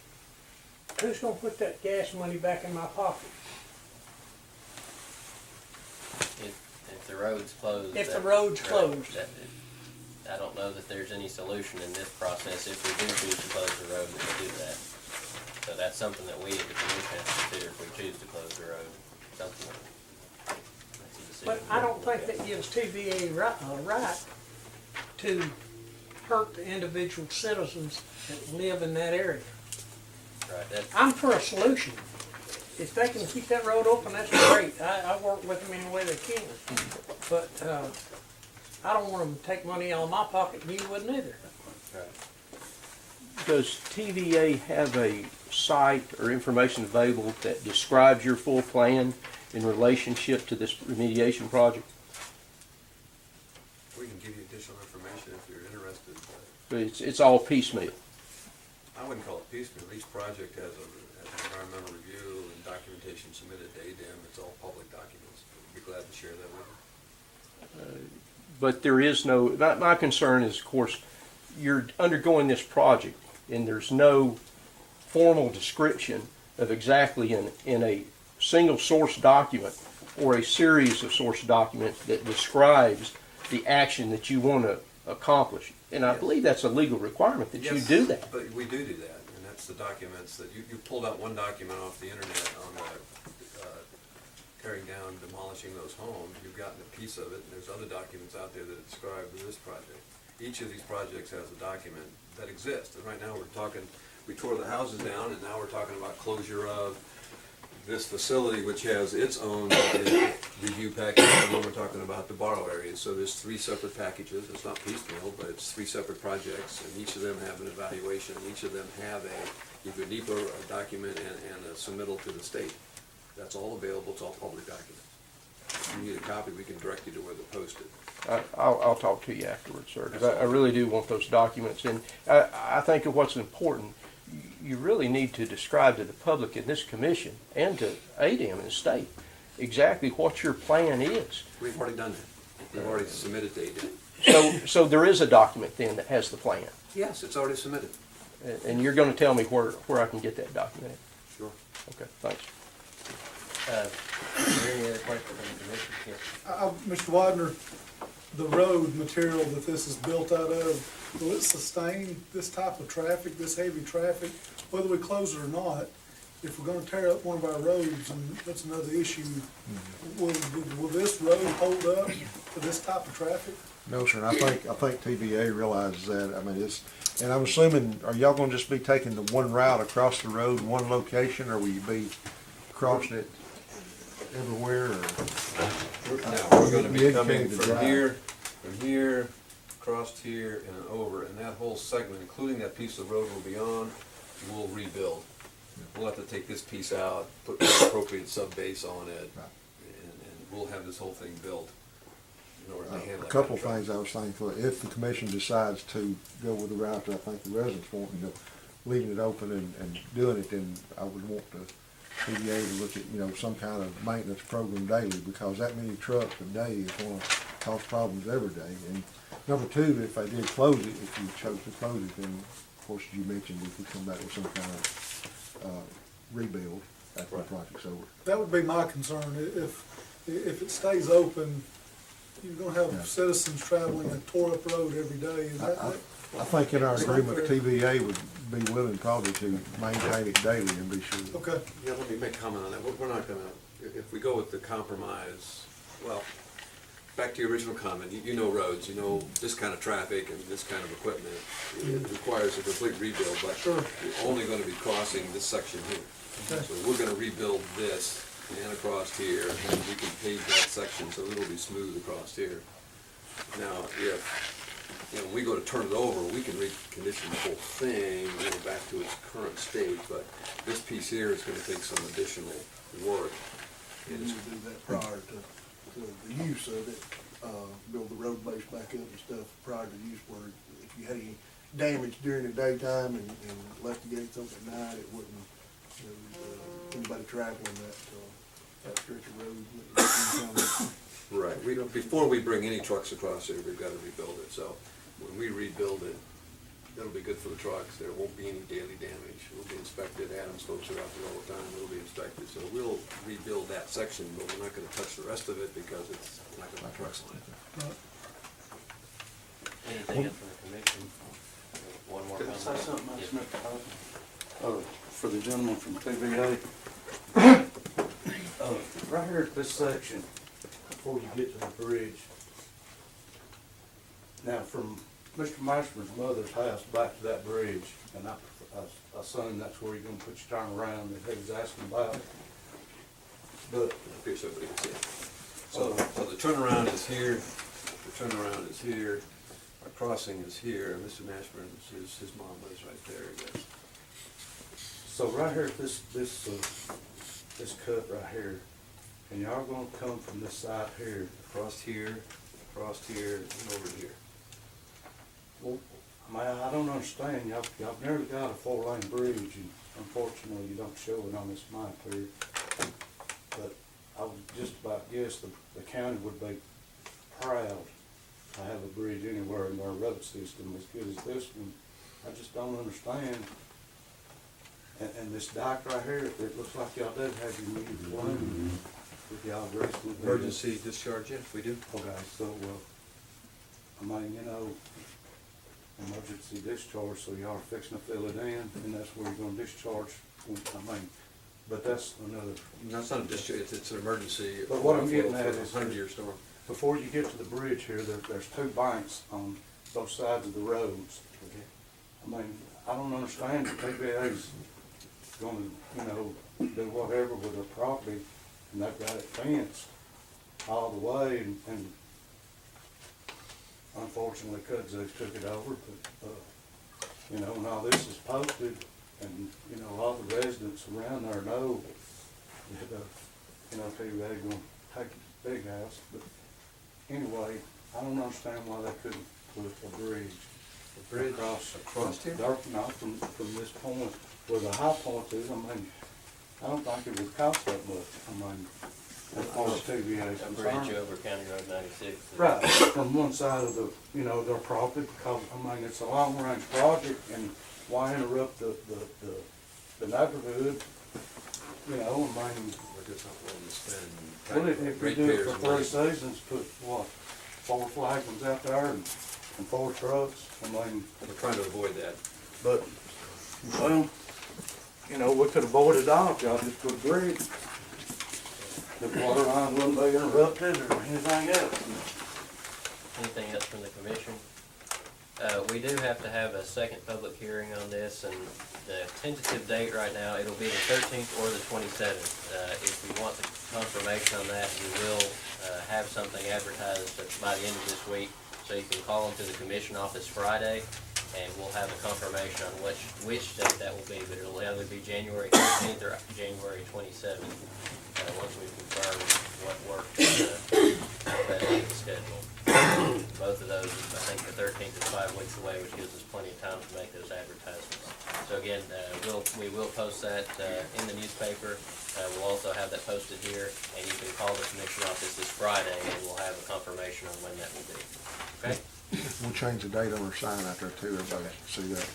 Who's gonna put that gas money back in my pocket? If the road's closed. If the road's closed. I don't know that there's any solution in this process if we do choose to close the road that we do that. So that's something that we as the commission have to consider if we choose to close the road. Something that's a decision. But I don't think that gives TVA a right to hurt the individual citizens that live in that area. Right, I'm for a solution. If they can keep that road open, that's great. I work with them any way they can. But I don't want them to take money out of my pocket, and you wouldn't either. Does TVA have a site or information available that describes your full plan in relationship to this remediation project? We can give you additional information if you're interested. But it's all piecemeal. I wouldn't call it piecemeal. Each project has an environmental review and documentation submitted to ADEM. It's all public documents. We'd be glad to share that with you. But there is no, my concern is, of course, you're undergoing this project and there's no formal description of exactly in a single source document or a series of source documents that describes the action that you want to accomplish. And I believe that's a legal requirement that you do that. But we do that. the documents that, you pulled out one document off the internet on the, tearing down, demolishing those homes. You've gotten a piece of it, and there's other documents out there that describe this project. Each of these projects has a document that exists, and right now we're talking, we tore the houses down, and now we're talking about closure of this facility, which has its own review package, and then we're talking about the borrow areas. So there's 3 separate packages. It's not piecemeal, but it's 3 separate projects, and each of them have an evaluation. Each of them have either a deeper document and a submittal to the state. That's all available. It's all public documents. If you need a copy, we can direct you to where they're posted. I'll talk to you afterwards, sir, because I really do want those documents. And I think of what's important, you really need to describe to the public in this commission and to ADM and the state exactly what your plan is. We've already done that. We've already submitted to ADM. So there is a document then that has the plan. Yes, it's already submitted. And you're going to tell me where I can get that document. Sure. Okay, thanks. Is there any other questions from the commission? Yes. Mr. Widener, the road material that this is built out of, will it sustain this type of traffic, this heavy traffic, whether we close it or not? If we're gonna tear up one of our roads, and that's another issue, will this road hold up to this type of traffic? No, sir, and I think TVA realizes that. I mean, and I'm assuming, are y'all gonna just be taking the one route across the road, one location, or will you be crossing it everywhere, or? No, we're gonna be You coming indicated the from drive. here, across here, and over, and that whole segment, including that piece of road we're beyond, we'll rebuild. We'll have to take this piece out, put the appropriate sub-base on it, and we'll have this whole thing built in order to handle A it. couple things I was thinking, if the commission decides to go with the route that I think the residents want, leaving it open and doing it, then I would want the TVA to look at, some kind of maintenance program daily, because that many trucks a day is gonna cause problems every day. And number two, if they did close it, if you chose to close it, then of course, as you mentioned, we could come back with some kind of rebuild after the project's over. That would be my concern. If it stays open, you're gonna have citizens traveling a tore up road every day. I think in our agreement, TVA would be willing probably to maintain it daily and be sure. Okay. Yeah, let me make a comment on that. We're not gonna, if we go with the compromise, well, back to your original comment, you know roads, you know this kind of traffic and this kind of equipment. It requires a complete rebuild, but Sure. we're only gonna be crossing this section here. Okay. So we're gonna rebuild this and across here, and we can pave that section, so it'll be smooth across here. Now, if, when we go to turn it over, we can recondition the whole thing, back to its current state, but this piece here is gonna take some additional work. You need to do that prior to the use of it, build the road base back up and stuff prior to use, where if you had any damage during the daytime and left the gates open at night, it wouldn't, anybody traveling that stretch of road. Right, before we bring any trucks across there, we've gotta rebuild it, so when we rebuild it, it'll be good for the trucks, there won't be any daily damage, it'll be inspected, Adam's folks are out there all the time, it'll be inspected, so we'll rebuild that section, but we're not gonna touch the rest of it because it's not gonna have trucks on it. Anything else from the commission? One more Could I say comment? something else, Yes. Mr. President? For the gentleman from TVA. Right here at this section, before you get to the bridge. Now, from Mr. Mashburn's mother's house back to that bridge, and I assume that's where you're gonna put your turnaround that he was asking about. But, Here's so everybody can see it. So the turnaround is here, the turnaround is here, our crossing is here, and Mr. Mashburn's, his mom lives right there, I guess. so right here at this cut right here, and y'all gonna come from this side here, Across here, and over here. well, I don't understand, y'all nearly got a 4-lane bridge, and unfortunately, you don't show it on this map here. But I would just about guess the county would be proud to have a bridge anywhere in their road system as good as this one. I just don't understand. And this dike right here, it looks like y'all did have your music playing. With y'all agree with that? Emergency discharge, yes, we do. Okay, so, I mean, emergency discharge, so y'all are fixing to fill it in, and that's where you're gonna discharge, but that's another. No, it's not a discharge, it's an emergency. But what I'm overflow getting at for a is 100-year storm. Before you get to the bridge here, there's two banks on both sides of the roads. Okay. I mean, I don't understand that TVA's gonna, do whatever with their property, and they've got it fenced all the way, and unfortunately, Kudzo's took it over, but, and all this is posted, and, all the residents around there know that, TVA gonna take the big house, but anyway, I don't understand why they couldn't put a bridge. A bridge across here? Not from this point where the high point is. I mean, I don't think it would cost that much. I mean, as far as TVA is A concerned. bridge over County Road 96. Right, from one side of the, their property, because, I mean, it's a long-range project, and why interrupt the neighborhood? I mean, We're just not willing to spend. well, if you do it ratepayers' for money. 3 seasons, put, 4 flagons out there and 4 trucks, I mean, We're trying to avoid that. but, well, we could avoid it all if y'all just put a bridge. The water line wouldn't be interrupted or anything else. Anything else from the commission? We do have to have a second public hearing on this, and the tentative date right now, it'll be the 13th or the 27th. If you want the confirmation on that, we will have something advertised by the end of this week, so you can call into the commission office Friday, and we'll have a confirmation on which date that will be, but it'll either be January 13th or January 27th, once we confirm what work that schedule. Both of those, I think the 13th is 5 weeks away, which gives us plenty of time to make those advertisements. So again, we will post that in the newspaper. We'll also have that posted here, and you can call the commission office this Friday, and we'll have a confirmation on when that will be. Okay? We'll change the date on our sign out there too, everybody see that.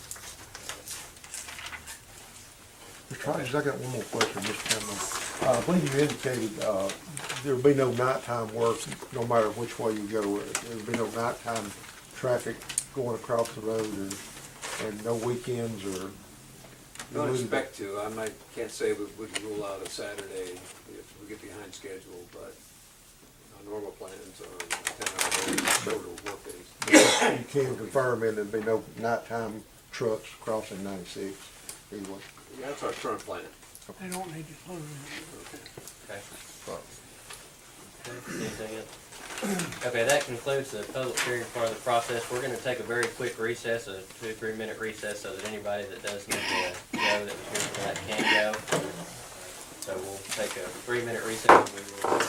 Mr. Hodges, I got one more question, Mr. Chairman. I believe you indicated, there'll be no nighttime work, no matter which way you go. There'll be no nighttime traffic going across the road, and no weekends or. Don't expect to. Can't say we wouldn't rule out a Saturday if we get behind schedule, but our normal plans are 10-hour days, shorter work days. You can confirm it, there'll be no nighttime trucks crossing 96 anyway. Yeah, that's our current plan. They don't need to close it. Okay. Anything else? Okay, that concludes the public hearing part of the process. We're gonna take a very quick recess, a 2 or 3 minute recess, so that anybody that does need to go, that was here for that, can go. So we'll take a 3-minute recess, and we will.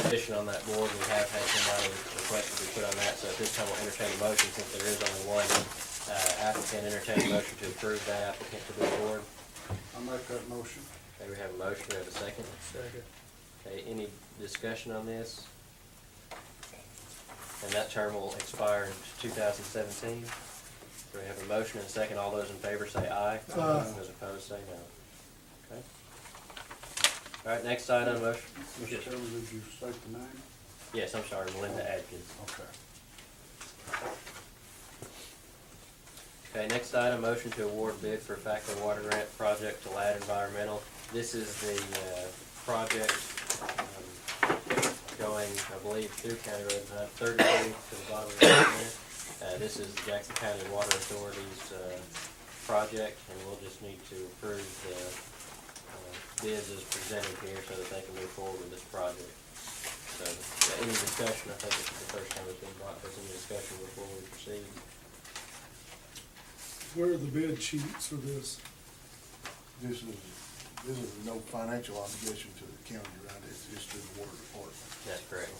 Addition on that board, we have had somebody request to be put on that, so at this time we'll entertain a motion, since there is only one applicant, entertain a motion to approve that applicant to the board. I'll make that motion. Okay, we have a motion, we have a second. Second. Okay, any discussion on this? And that term will expire in 2017. So we have a motion and a second. All those in favor say aye. Those opposed say no. Okay. All right, next item, motion. Mr. Chairman, did you state the name? Yes, I'm sorry, Melinda Adkins. Okay. Okay, next item, motion to award bid for Factor Water Grant Project to Ladd Environmental. This is the project going, I believe, through County Road 33 to the bottom of the there. This is Jackson County Water Authority's project, and we'll just need to approve the bids as presented here so that they can move forward with this project. So, any discussion? I think this is the first time it's been brought. There's any discussion before we proceed? Where are the bid sheets for this? This is no financial obligation to the county, right? It's just to the water department. That's correct.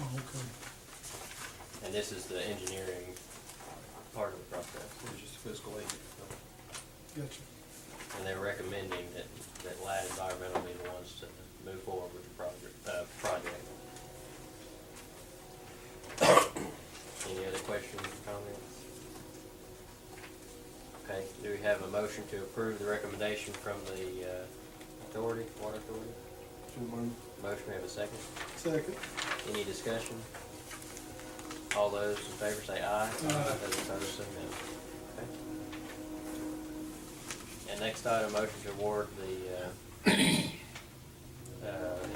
Oh, okay. And this is the engineering part of the process. It's just fiscal aid. Gotcha. And they're recommending that Ladd Environmental be the ones to move forward with the project. Any other questions or comments? Okay, do we have a motion to approve the recommendation from the water authority? motion, we have a second. Second. Any discussion? All those in favor say aye. Aye. Those opposed say no. Okay. And next item, motion to award the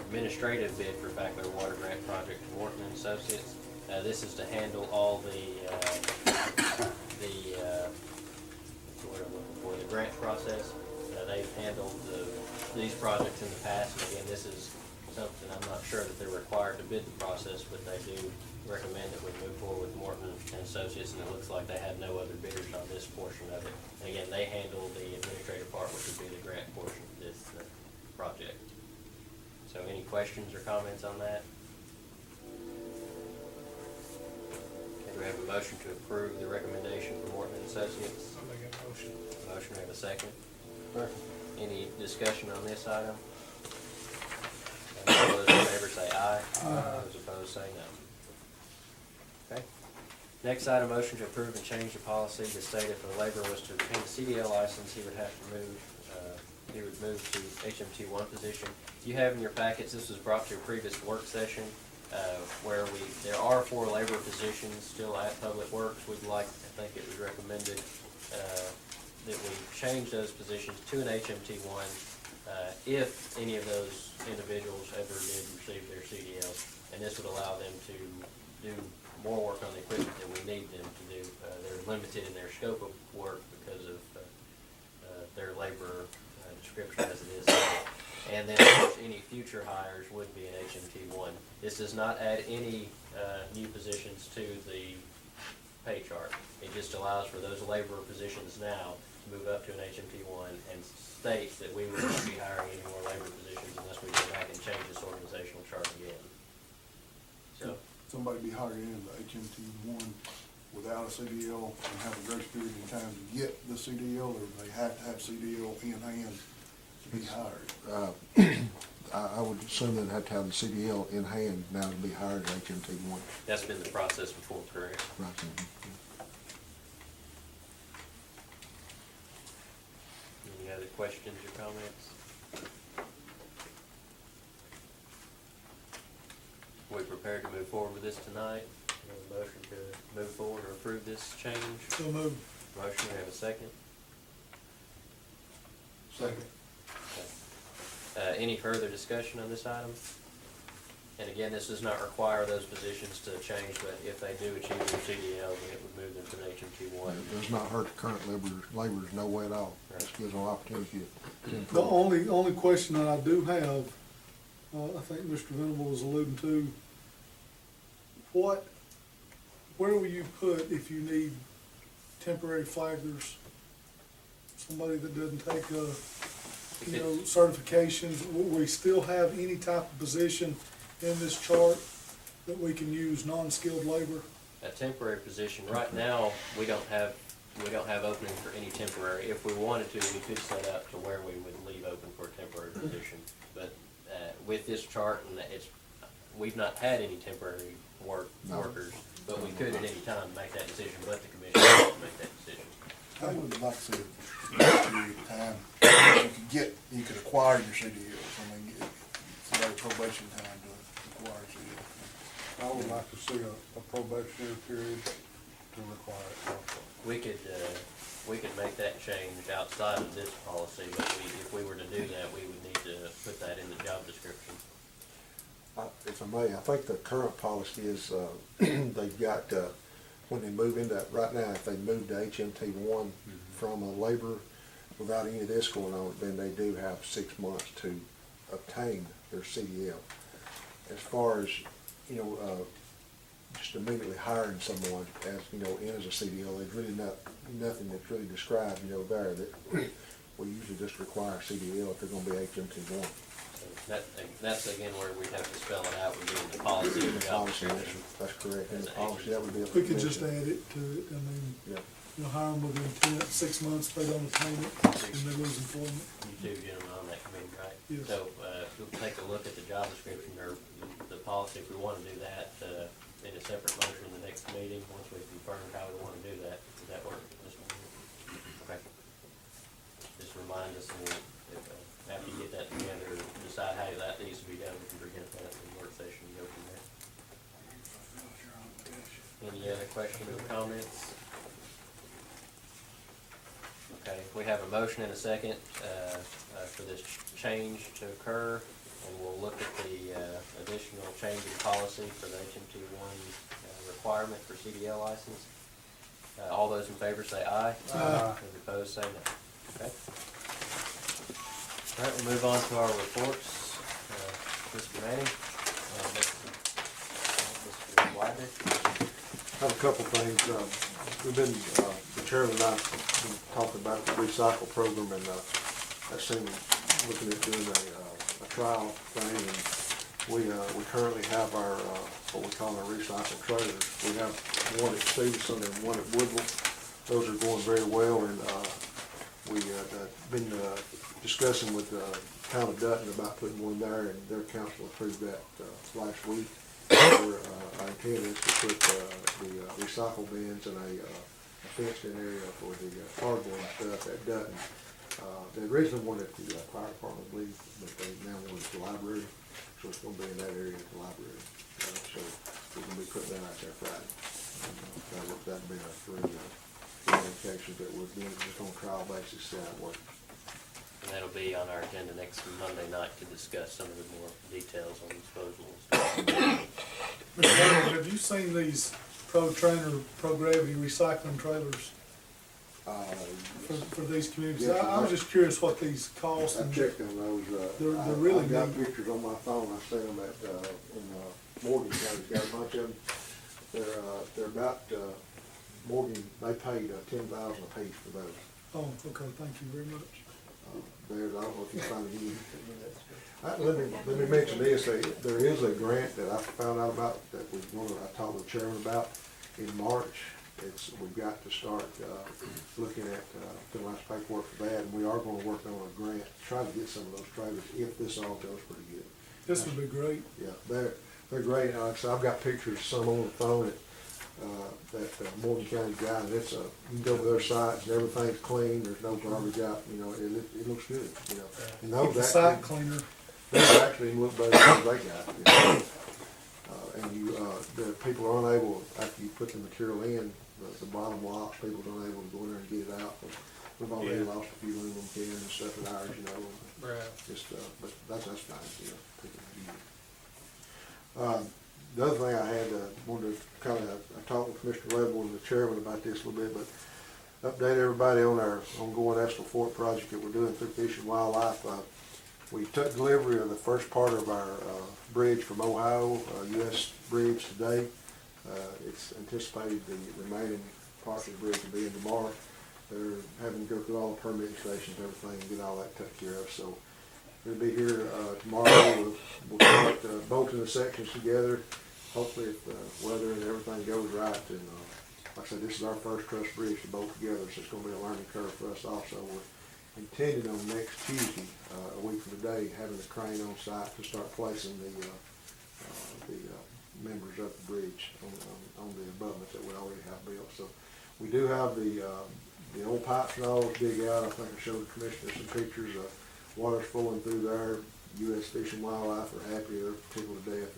administrative bid for Fackler Water Grant Project to Morton and Associates. This is to handle all the grant process. They've handled these projects in the past, and again, this is something, I'm not sure that they're required to bid the process, but they do recommend that we move forward with Morton and Associates, and it looks like they had no other bidders on this portion of it. And again, they handle the administrative part, which would be the grant portion of this project. So any questions or comments on that? Okay, do we have a motion to approve the recommendation for Morton and Associates? I'll make a motion. Motion, we have a second. Any discussion on this item? All those in favor say aye. Those opposed say no. Okay. Next item, motion to approve and change the policy to state if a laborer was to obtain a CDL license, he would have to move, to HMT1 position. You have in your packets, this was brought to your previous work session, where there are 4 labor positions still at Public Works. We'd like, I think it was recommended, that we change those positions to an HMT1, if any of those individuals ever did receive their CDL. And this would allow them to do more work on the equipment than we need them to do. They're limited in their scope of work because of their labor description as it is. And then, of course, any future hires would be an HMT1. This does not add any new positions to the pay chart. It just allows for those laborer positions now to move up to an HMT1, and states that we will not be hiring any more labor positions unless we go back and change this organizational chart again. So, Somebody be hired in the HMT1 without a CDL and have a grace period in time to get the CDL, or they have to have CDL in hand to be hired? I would assume they'd have to have the CDL in hand now to be hired at HMT1. that's been the process before, correct? Right. Any other questions or comments? We prepared to move forward with this tonight? We have a motion to move forward or approve this change? So moved. Motion, we have a second? Second. Any further discussion on this item? And again, this does not require those positions to change, but if they do achieve their CDL, then it would move them to an HMT1. It does not hurt the current laborers no way at all. Right. Just gives them opportunity to improve. The only question that I do have, I think Mr. Venable was alluding to, where will you put if you need temporary flaggers? Somebody that doesn't take certifications, will we still have any type of position in this chart that we can use non-skilled labor? A temporary position, right now, we don't have opening for any temporary. If we wanted to, we could set up to where we would leave open for a temporary position. But with this chart, and we've not had any temporary workers, but we could at any time make that decision, but the commission has to make that decision. I would like to see a period of time, you could acquire your CDLs, I mean, it's a probation time to acquire CDLs. I would like to see a probationary period to require it also. We could make that change outside of this policy, but if we were to do that, we would need to put that in the job description. If I may, I think the current policy is, they've got, when they move into, right now, if they move to HMT1 from a labor without any of this going on, then they do have 6 months to obtain their CDL. As far as, just immediately hiring someone as, in as a CDL, there's really nothing that's really described, there that we usually just require CDL if they're gonna be HMT1. That's again where we'd have to spell it out, would be in the policy of the job description. That's correct, in the policy, that would be. We could just add it to, Yeah. Hire them with the intent, 6 months, if they don't obtain it, and they lose employment. You two gentlemen on that committee, right? Yes. So, we'll take a look at the job description or the policy, if we wanna do that, in a separate motion in the next meeting, once we've confirmed how we wanna do that. Does that work? Okay. Just remind us, and if, after you get that together, decide how that needs to be done, we can bring it Any other questions or comments? Okay, we have a motion and a second for this change to occur, and we'll look at the additional change in policy for the HMT1 requirement for CDL license. All those in favor say aye. Aye. Those opposed say no. Okay. All right, we'll move on to our reports. Mr. Manning. Mr. Widener. I have a couple things. We've been, the chairman and I have been talking about the recycle program, and I seem looking at doing a trial thing, and we currently have our, what we call our recycle trailers. We have one at Stevenson and one at Woodville. Those are going very well, and we have been discussing with Town of Dutton about putting one there, and their council approved that last week. Our intent is to put the recycle bins in a fenced-in area for the cardboard stuff at Dutton. They originally wanted it to the fire department, I believe, but they now want it to the library, so it's going to be in that area at the library. So we're going to be putting that out there Friday. That'll be our three indications that we're doing just on a trial basis, see how it works. And that'll be on our agenda next Monday night to discuss some of the more details on disposals. Mr. Laurel, have you seen these Pro Gravity recycling trailers for these communities? Yes, I was just curious what these cost. I and checked on those. They're really I've got neat. pictures on my phone. I seen them in Morgan County's got a bunch of them. They're about, Morgan, they paid $10,000 a piece for those. Oh, okay, thank you very much. There's, I don't know if you find it. Let me mention this, there is a grant that I found out about that I talked with the chairman about in March. We've got to start looking at filling out paperwork for that, and we are going to work on a grant to try to get some of those trailers if this all goes pretty good. This would be great. Yeah, they're great. Like I said, I've got pictures of some on the phone that Morgan County got, and it's you can go to their sites and everything's clean. There's no garbage out. You know, it looks good. You know, and those The site cleaner. those actually look better than they got. You know? And the people are unable, after you put the material in, the bottom locks, people are unable to go in there and get it out. We've already lost a few aluminum cans and stuff at ours, you know. Right. Just, but that's fine, you know. People can use it. The other thing I had, wanted to I talked with Mr. Level and the chairman about this a little bit, but update everybody on our ongoing Estill Fort project that we're doing through Fish and Wildlife. We took delivery of the first part of our bridge from Ohio, U.S. bridge today. It's anticipated the remaining parts of the bridge will be in tomorrow. They're having to go through all the permitting stations and everything and get all that taken care of. So we'll be here tomorrow. We'll start bolting the sections together. Hopefully, if the weather and everything goes right, and like I said, this is our first truss bridge to bolt together, so it's going to be a learning curve for us also. We're intending on next Tuesday, a week from today, having a crane on site to start placing the members of the bridge on the abutments that we already have built. So we do have the old pipes and all dig out. I think I showed the commissioner some pictures of water's flowing through there. U.S. Fish and Wildlife are happy. They're tickled to death.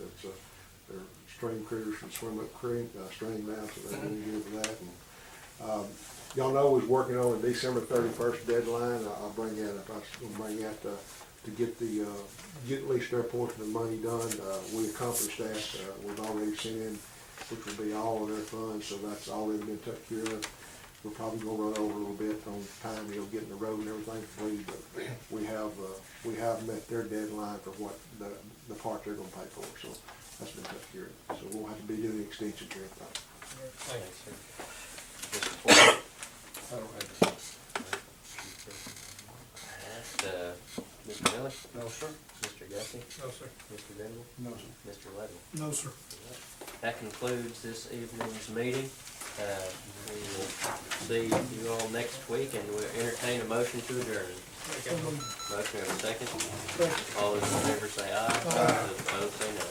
Their stream critters can swim up stream now, so they're really good for that. And, y'all know we was working on a December 31st deadline. I'll bring that up. I was going to bring that to get at least their portion of the money done. We accomplished that. We've already sent in, which will be all of their funds, so that's already been taken care of. We're probably going to run over a little bit on time, getting the road and everything completed, but we have met their deadline for what the part they're going to pay for. So that's been taken care of. So we won't have to be doing extensions or anything. Thanks, sir. I don't have Mr. Miller? No, sir. Mr. Gussie? No, sir. Mr. Dingell? No, sir. Mr. Ledwell? No, sir. That concludes this evening's meeting. We will see you all next week, and we'll entertain a motion to adjourn. Motion, have a second. All those in favor say aye. Those opposed say no.